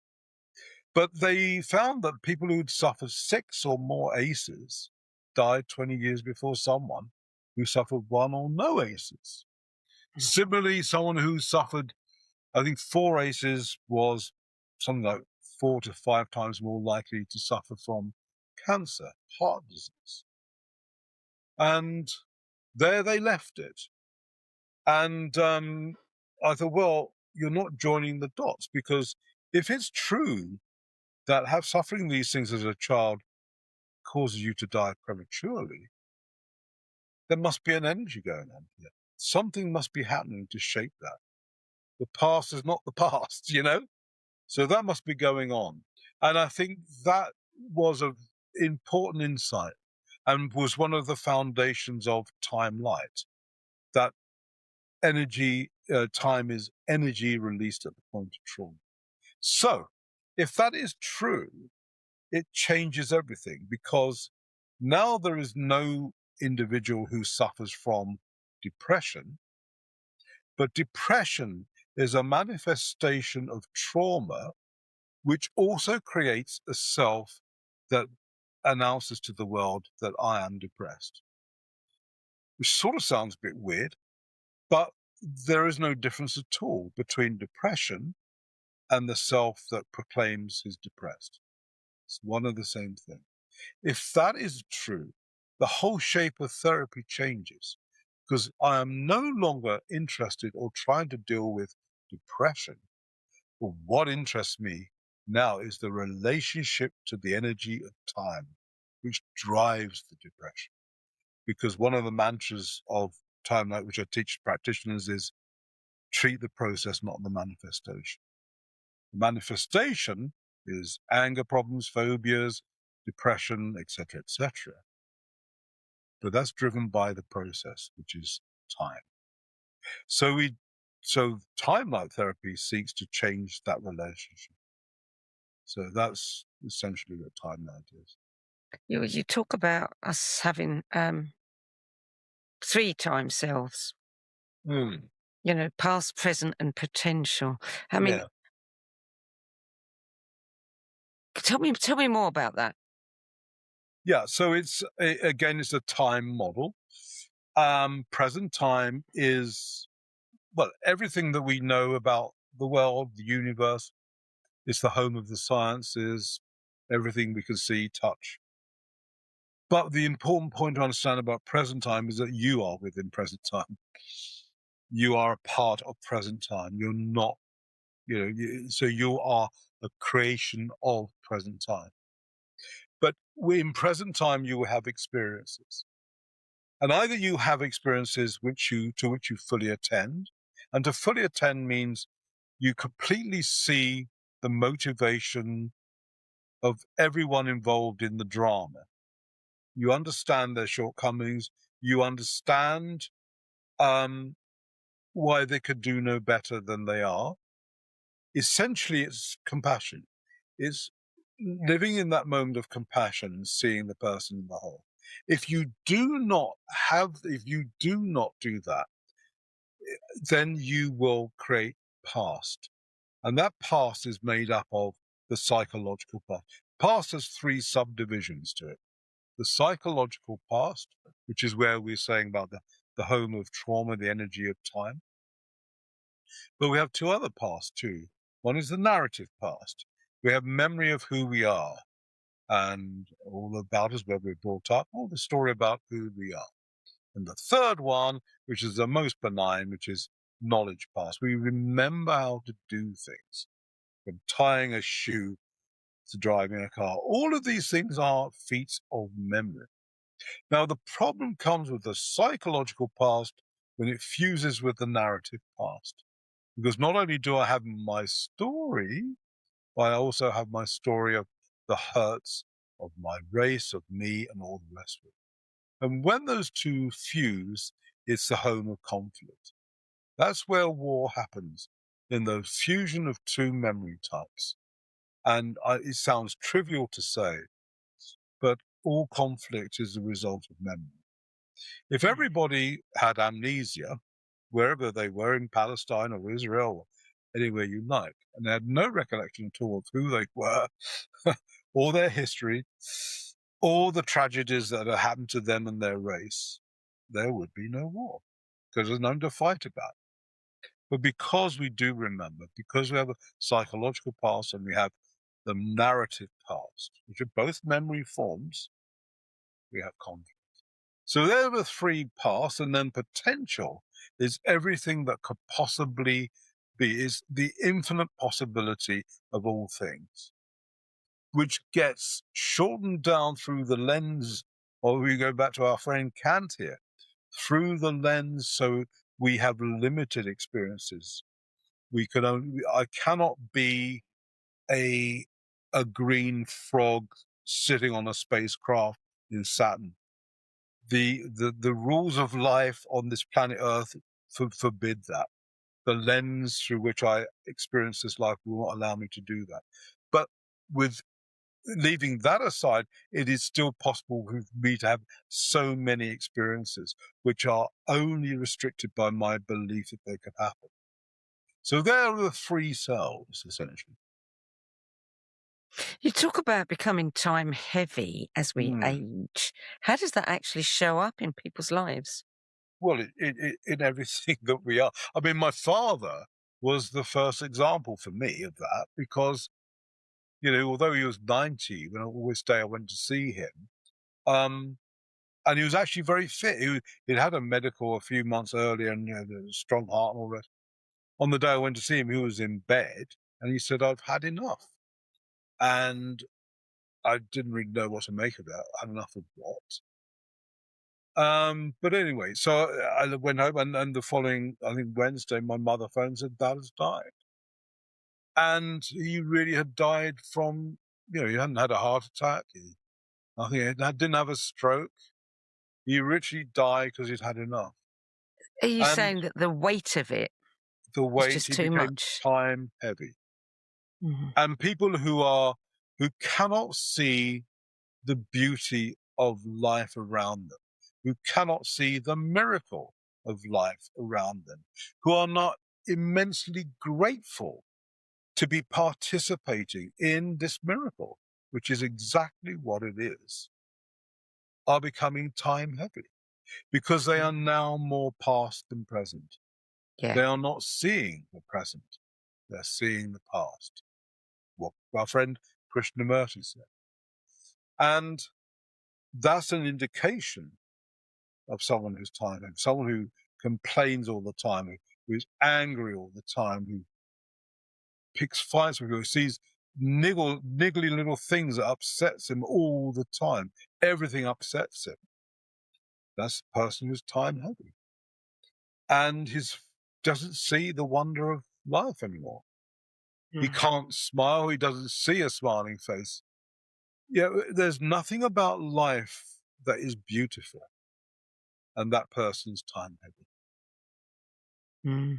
But they found that people who'd suffered 6 or more ACEs died 20 years before someone who suffered 1 or no ACEs. Similarly, someone who suffered, I think, 4 ACEs was something like 4 to 5 times more likely to suffer from cancer, heart disease. And there they left it. And I thought, well, you're not joining the dots, because if it's true that suffering these things as a child causes you to die prematurely, there must be an energy going on here. Something must be happening to shape that. The past is not the past, So that must be going on. And I think that was an important insight and was one of the foundations of Time Light, that energy, time is energy released at the point of trauma. So if that is true, it changes everything, because now there is no individual who suffers from depression, but depression is a manifestation of trauma, which also creates a self that announces to the world that I am depressed. Which sort of sounds a bit weird, but there is no difference at all between depression and the self that proclaims he's depressed. It's one and the same thing. If that is true, the whole shape of therapy changes, because I am no longer interested or trying to deal with depression. But what interests me now is the relationship to the energy of time, which drives the depression. Because one of the mantras of Time Light, which I teach practitioners, is treat the process, not the manifestation. The manifestation is anger problems, phobias, depression, etc., etc. But that's driven by the process, which is time. So Time Light therapy seeks to change that relationship. So that's essentially what Time Light is. You talk about us having 3 time selves. Past, present, and potential. I mean, tell me more about that. Yeah, so it's a time model. Present time is, well, everything that we know about the world, the universe. It's the home of the sciences, everything we can see, touch. But the important point to understand about present time is that you are within present time. You are a part of present time. You're not, so you are a creation of present time. But in present time, you will have experiences. And either you have experiences to which you fully attend, and to fully attend means you completely see the motivation of everyone involved in the drama. You understand their shortcomings, You understand why they could do no better than they are. Essentially, it's compassion. It's living in that moment of compassion and seeing the person in the whole. If you do not do that, then you will create past. And that past is made up of the psychological past. Past has 3 subdivisions to it. The psychological past, which is where we're saying about the home of trauma, the energy of time. But we have 2 other pasts too. One is the narrative past. We have memory of who we are and all about us, where we're brought up, all the story about who we are. And the third one, which is the most benign, which is knowledge past. We remember how to do things, from tying a shoe to driving a car. All of these things are feats of memory. Now, the problem comes with the psychological past when it fuses with the narrative past. Because not only do I have my story, I also have my story of the hurts of my race, of me, and all the rest of it. And when those 2 fuse, it's the home of conflict. That's where war happens, in the fusion of 2 memory types. And it sounds trivial to say, but all conflict is the result of memory. If everybody had amnesia, wherever they were, in Palestine or Israel, or anywhere you like, and they had no recollection at all of who they were, or their history, or the tragedies that had happened to them and their race, there would be no war, because there's nothing to fight about. But because we do remember, because we have a psychological past and we have the narrative past, which are both memory forms, we have conflict. So there are the 3 pasts, and then potential is everything that could possibly be, is the infinite possibility of all things, which gets shortened down through the lens, or we go back to our friend Kant here, through the lens, so we have limited experiences. I cannot be a green frog sitting on a spacecraft in Saturn. The rules of life on this planet Earth forbid that. The lens through which I experience this life will not allow me to do that. But with leaving that aside, it is still possible for me to have so many experiences which are only restricted by my belief that they could happen. So there are the 3 selves, essentially. You talk about becoming time heavy as we age. How does that actually show up in people's lives? Well, in everything that we are. I mean, my father was the first example for me of that, because, although he was 90, when always day I went to see him, and he was actually very fit. He'd had a medical a few months earlier, and had a strong heart and all that. On the day I went to see him, he was in bed, and he said, "I've had enough." And I didn't really know what to make of that. Had enough of what? But anyway, so I went home, and the following, I think Wednesday, my mother phoned and said, "Dad has died." And he really had died from, he hadn't had a heart attack. He didn't have a stroke. He literally died because he'd had enough. Are you And saying that the weight of it the is weight, just he too became much? time heavy. Mm-hmm. And people who cannot see the beauty of life around them, who cannot see the miracle of life around them, who are not immensely grateful to be participating in this miracle, which is exactly what it is, are becoming time heavy, because they are now more past than present. Yeah. They are not seeing the present, they're seeing the past. What our friend Krishnamurti said. And that's an indication of someone who's time heavy, someone who complains all the time, who's angry all the time, who picks fights with you, who sees niggly little things that upsets him all the time. Everything upsets him. That's the person who's time heavy. And he doesn't see the wonder of life anymore. He can't smile. He doesn't see a smiling face. There's nothing about life that is beautiful. and that person's timetable. Mm.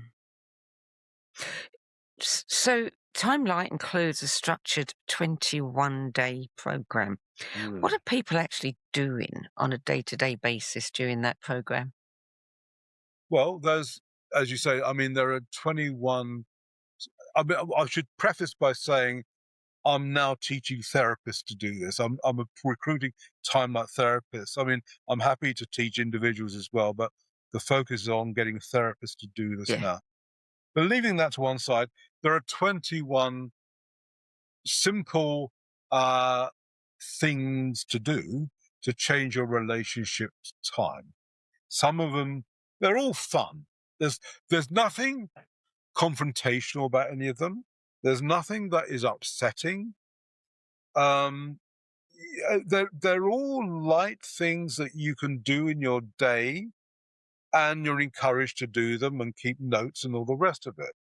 So Timelight includes a structured 21-day program. What are people actually doing on a day-to-day basis during that program? Well, there's, as you say, I mean, there are 21. I mean, I should preface by saying I'm now teaching therapists to do this. I'm recruiting Timelight therapists. I mean, I'm happy to teach individuals as well, but the focus is on getting therapists to do this now. But leaving that to one side, there are 21 simple things to do to change your relationship to time. Some of them, they're all fun. There's nothing confrontational about any of them. There's nothing that is upsetting. They're all light things that you can do in your day, and you're encouraged to do them and keep notes and all the rest of it.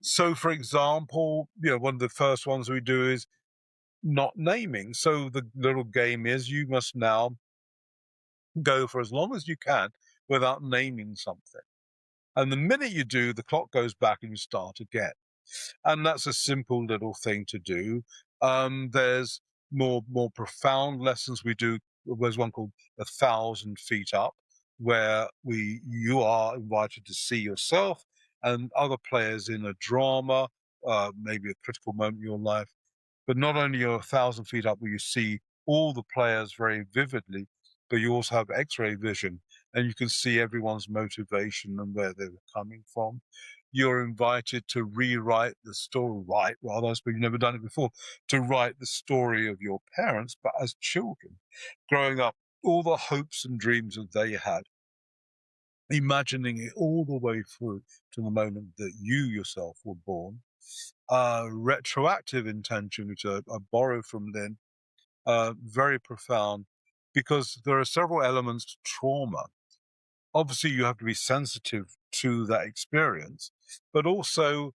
So, for example, one of the first ones we do is not naming. So the little game is you must now go for as long as you can without naming something. And the minute you do, the clock goes back and you start again. And that's a simple little thing to do. There's more profound lessons we do. There's one called 1,000 Feet Up, where you are invited to see yourself and other players in a drama, maybe a critical moment in your life. But not only are 1,000 feet up where you see all the players very vividly, but you also have X-ray vision, and you can see everyone's motivation and where they were coming from. You're invited to rewrite the story, I suppose you've never done it before, to write the story of your parents, but as children, growing up, all the hopes and dreams that they had, imagining it all the way through to the moment that you yourself were born. Retroactive intention, which I borrow from Lynn, very profound, because there are several elements to trauma. Obviously, you have to be sensitive to that experience, but also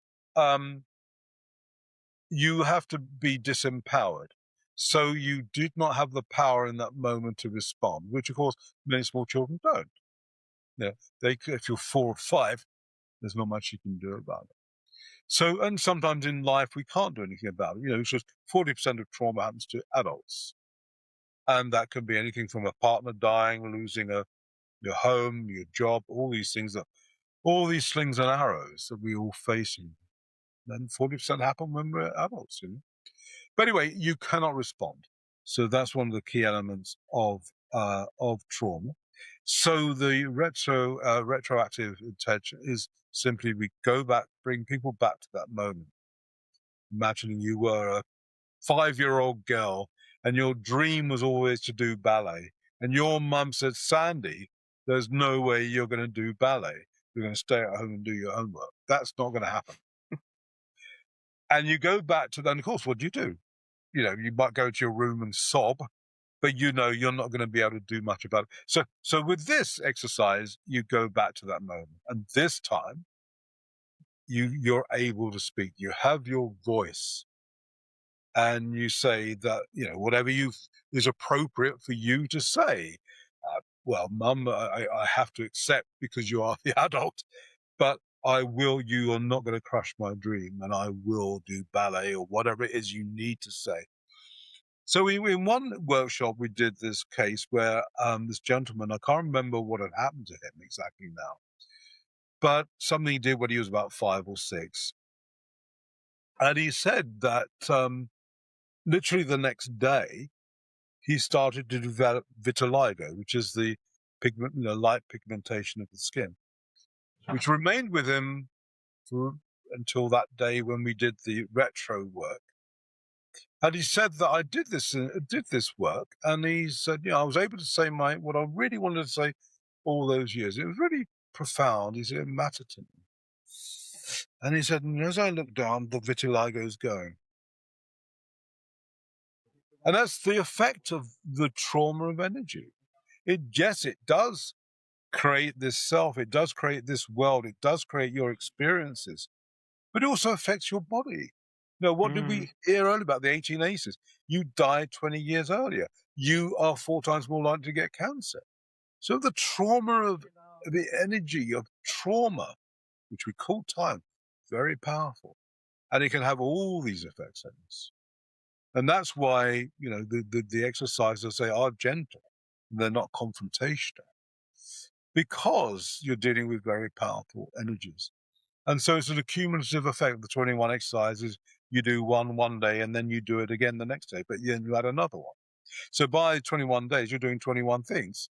you have to be disempowered. So you did not have the power in that moment to respond, which, of course, many small children don't. If you're 4 or 5, there's not much you can do about it. So, and sometimes in life, we can't do anything about it. It's just 40% of trauma happens to adults. And that can be anything from a partner dying, losing your home, your job, all these things, all these slings and arrows that we all face. And 40% happen when we're adults. But anyway, you cannot respond. So that's one of the key elements of trauma. So the retroactive intention is simply we go back, bring people back to that moment. Imagining you were a 5-year-old girl and your dream was always to do ballet. And your mum said, Sandie, there's no way you're going to do ballet. You're going to stay at home and do your homework. That's not going to happen. And you go back to then, of course, what do? You might go to your room and sob, but you're not going to be able to do much about it. So with this exercise, you go back to that moment. And this time, you're able to speak. You have your voice. And you say that, whatever is appropriate for you to say. Well, Mum, I have to accept because you are the adult, but you are not going to crush my dream, and I will do ballet or whatever it is you need to say. So in one workshop, we did this case where this gentleman, I can't remember what had happened to him exactly now, but something he did when he was about 5 or 6. And he said that literally the next day, he started to develop vitiligo, which is the light pigmentation of the skin, which remained with him until that day when we did the retro work. And he said that I did this work, and he said, I was able to say what I really wanted to say all those years. It was really profound. He said, it mattered to me. And he said, and as I look down, the vitiligo is going. And that's the effect of the trauma of energy. It does create this self. It does create this world. It does create your experiences, but it also affects your body. What did we hear earlier about the 18 aces? You died 20 years earlier. You are 4 times more likely to get cancer. So the trauma of the energy of trauma, which we call time, very powerful. And it can have all these effects on us. And that's why, the exercises, they are gentle. They're not confrontational. Because you're dealing with very powerful energies. And so it's an accumulative effect. The 21 exercises, you do one day, and then you do it again the next day, but then you add another one. So by 21 days, you're doing 21 things,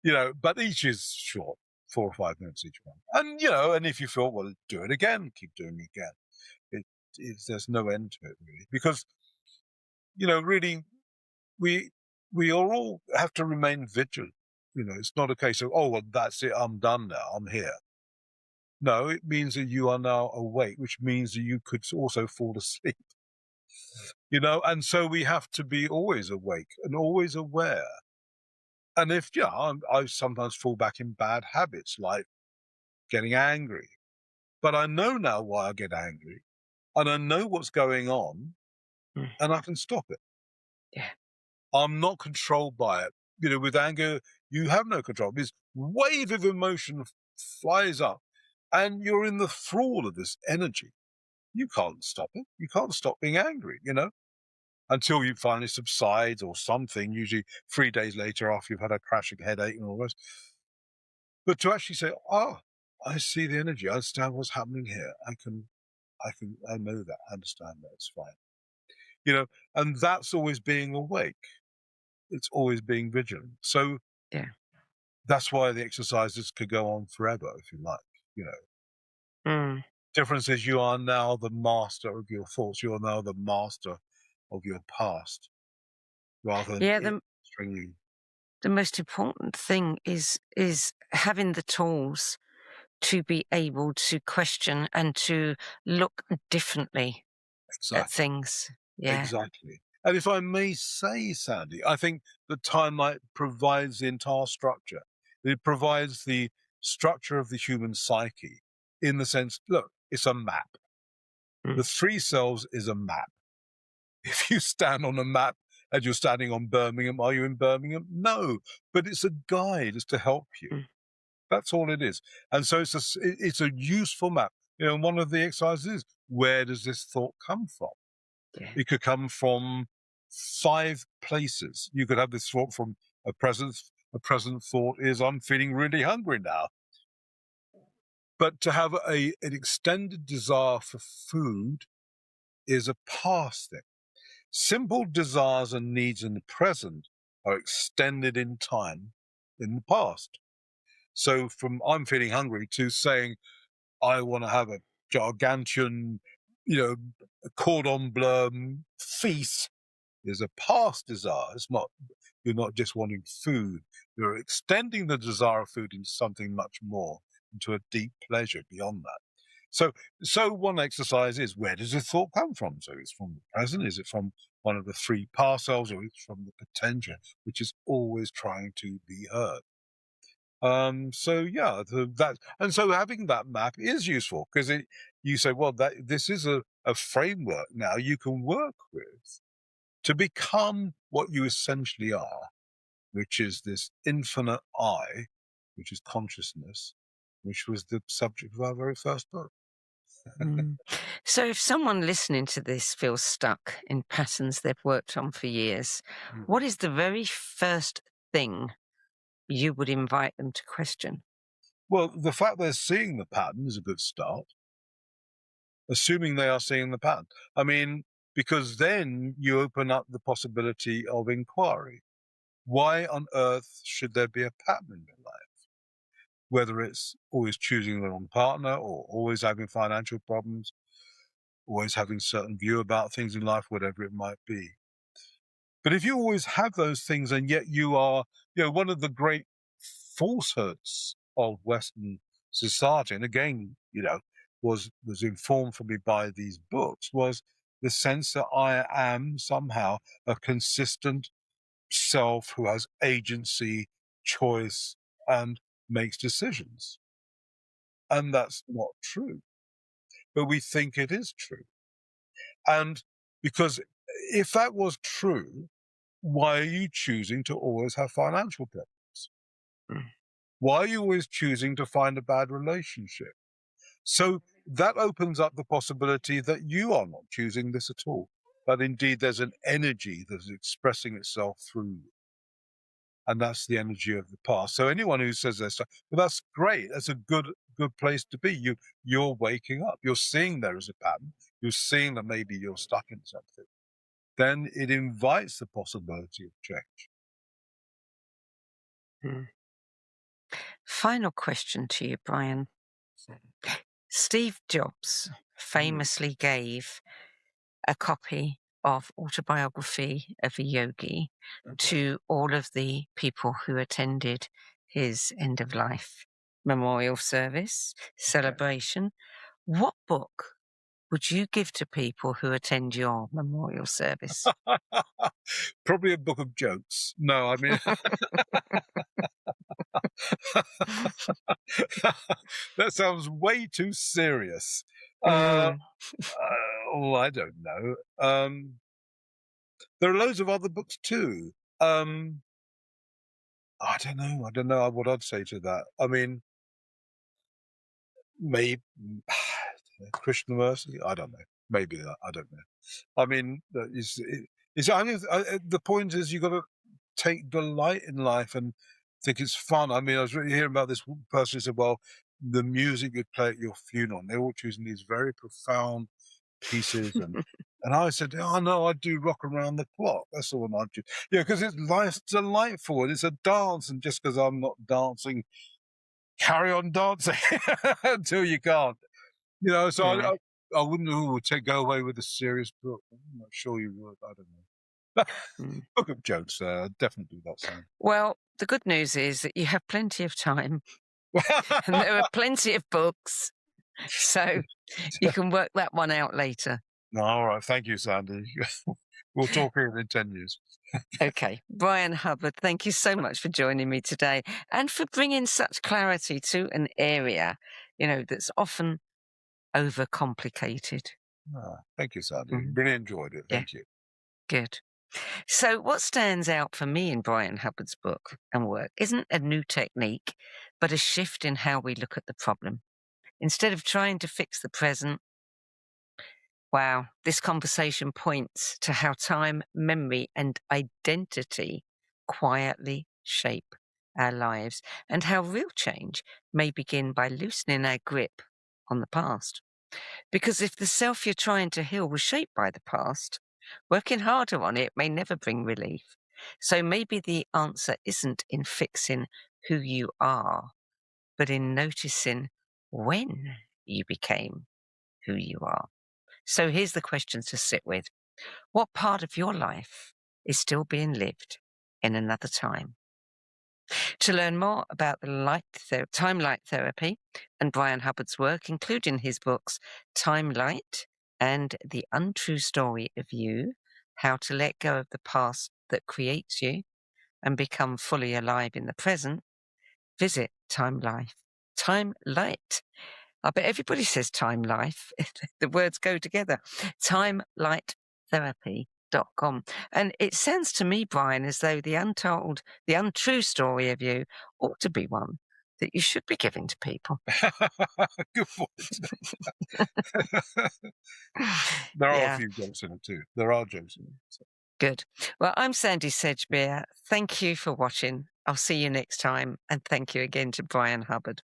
but each is short, 4 or 5 minutes each one. And, and if you feel, well, do it again, keep doing it again. There's no end to it, really, because, really, we all have to remain vigilant. It's not a case of, oh, well, that's it, I'm done now, I'm here. No, it means that you are now awake, which means that you could also fall asleep. And so we have to be always awake and always aware. And if, I sometimes fall back in bad habits, like getting angry. But I know now why I get angry, and I know what's going on, and I can stop it. Yeah. I'm not controlled by it. With anger, you have no control. This wave of emotion flies up, and you're in the thrall of this energy. You can't stop it. You can't stop being angry, until you finally subside or something, usually 3 days later after you've had a crashing headache and all this. But to actually say, I see the energy. I understand what's happening here. I know that. I understand that. It's fine. And that's always being awake. It's always being vigilant. So yeah, that's why the exercises could go on forever, if you like, Difference is you are now the master of your thoughts. You are now the master of your past, rather than you. The most important thing is having the tools to be able to question and to look differently at things. Yeah. Exactly. And if I may say, Sandie, I think the Time-Light provides the entire structure. It provides the structure of the human psyche in the sense, look, it's a map. The 3 cells is a map. If you stand on a map and you're standing on Birmingham, are you in Birmingham? No, but it's a guide. It's to help you. That's all it is. And so it's a useful map. One of the exercises is, where does this thought come from? Yeah. It could come from 5 places. You could have this thought from a present thought is, I'm feeling really hungry now. But to have an extended desire for food is a past thing. Simple desires and needs in the present are extended in time in the past. So from I'm feeling hungry to saying I want to have a gargantuan, cordon bleu feast is a past desire. You're not just wanting food. You're extending the desire of food into something much more, into a deep pleasure beyond that. So one exercise is, where does the thought come from? So it's from the present. Is it from one of the 3 past selves, or it's from the potential, which is always trying to be heard? So having that map is useful, because you say, well, this is a framework now you can work with to become what you essentially are, which is this infinite I, which is consciousness, which was the subject of our very first book. So if someone listening to this feels stuck in patterns they've worked on for years, what is the very first thing you would invite them to question? Well, the fact they're seeing the pattern is a good start. Assuming they are seeing the pattern. I mean, because then you open up the possibility of inquiry. Why on earth should there be a pattern in your life? Whether it's always choosing the wrong partner, or always having financial problems, always having a certain view about things in life, whatever it might be. But if you always have those things, and yet you are, one of the great falsehoods of Western society, and again, was informed for me by these books, was the sense that I am somehow a consistent self who has agency, choice, and makes decisions. And that's not true. But we think it is true. And because if that was true, why are you choosing to always have financial problems? Why are you always choosing to find a bad relationship? So that opens up the possibility that you are not choosing this at all, but indeed there's an energy that is expressing itself through you. And that's the energy of the past. So anyone who says this, well, that's great. That's a good place to be. You're waking up. You're seeing there is a pattern. You're seeing that maybe you're stuck in something. Then it invites the possibility of change. Final question to you, Bryan. Steve Jobs famously gave a copy of Autobiography of a Yogi to all of the people who attended his end-of-life memorial service, celebration. What book would you give to people who attend your memorial service? Probably a book of jokes. No, I mean... That sounds way too serious. I don't know. There are loads of other books too. I don't know what I'd say to that. I mean, maybe Krishnamurti. I don't know. Maybe that. I don't know. I mean, the point is you've got to take delight in life and think it's fun. I mean, I was really hearing about this person who said, well, the music you play at your funeral, and they're all choosing these very profound pieces. And I said, oh, no, I do Rock Around the Clock. That's the one I do. Yeah, because life's delightful. It's a dance. And just because I'm not dancing, carry on dancing until you can't. You know, so I wouldn't go away with a serious book. I'm not sure you would. I don't know. Book of jokes, definitely that sound. Well, the good news is that you have plenty of time and there are plenty of books, so you can work that one out later. All right. Thank you, Sandie. We'll talk here in 10 years. Okay. Bryan Hubbard, thank you so much for joining me today and for bringing such clarity to an area, that's often overcomplicated. Thank you, Sandie. Really enjoyed it. Thank you. Good. So what stands out for me in Bryan Hubbard's book and work isn't a new technique, but a shift in how we look at the problem. Instead of trying to fix the present, wow, this conversation points to how time, memory, and identity quietly shape our lives, and how real change may begin by loosening our grip on the past. Because if the self you're trying to heal was shaped by the past, working harder on it may never bring relief. So maybe the answer isn't in fixing who you are, but in noticing when you became who you are. So here's the questions to sit with. What part of your life is still being lived in another time? To learn more about the time light therapy and Bryan Hubbard's work, including his books Time Light and The Untrue Story of You, How to Let Go of the Past That Creates You and Become Fully Alive in the Present, visit Time Light. I bet everybody says Time Life. The words go together. TimeLightTherapy.com. And it sounds to me, Bryan, as though the untrue story of you ought to be one that you should be giving to people. Good point. There are a few jokes in it too. There are jokes in it. So. Good. Well, I'm Sandie Sedgbeer. Thank you for watching. I'll see you next time. And thank you again to Bryan Hubbard.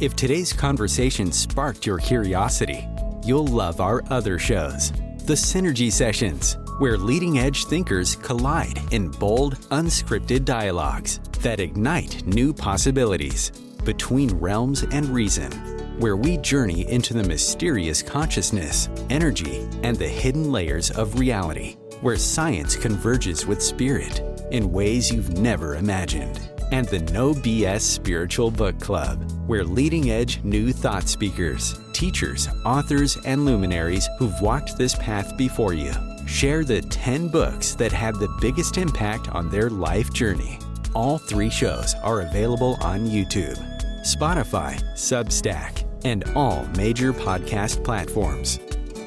If today's conversation sparked your curiosity, you'll love our other shows. The Synergy Sessions, where leading-edge thinkers collide in bold, unscripted dialogues that ignite new possibilities. Between Realms and Reason, where we journey into the mysterious consciousness, energy, and the hidden layers of reality, where science converges with spirit in ways you've never imagined. And the No BS Spiritual Book Club, where leading-edge new thought speakers, teachers, authors, and luminaries who've walked this path before you share the 10 books that had the biggest impact on their life journey. All 3 shows are available on YouTube, Spotify, Substack, and all major podcast platforms.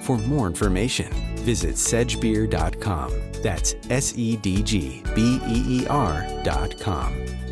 For more information, visit sedgbeer.com. That's SEDGBEER.com.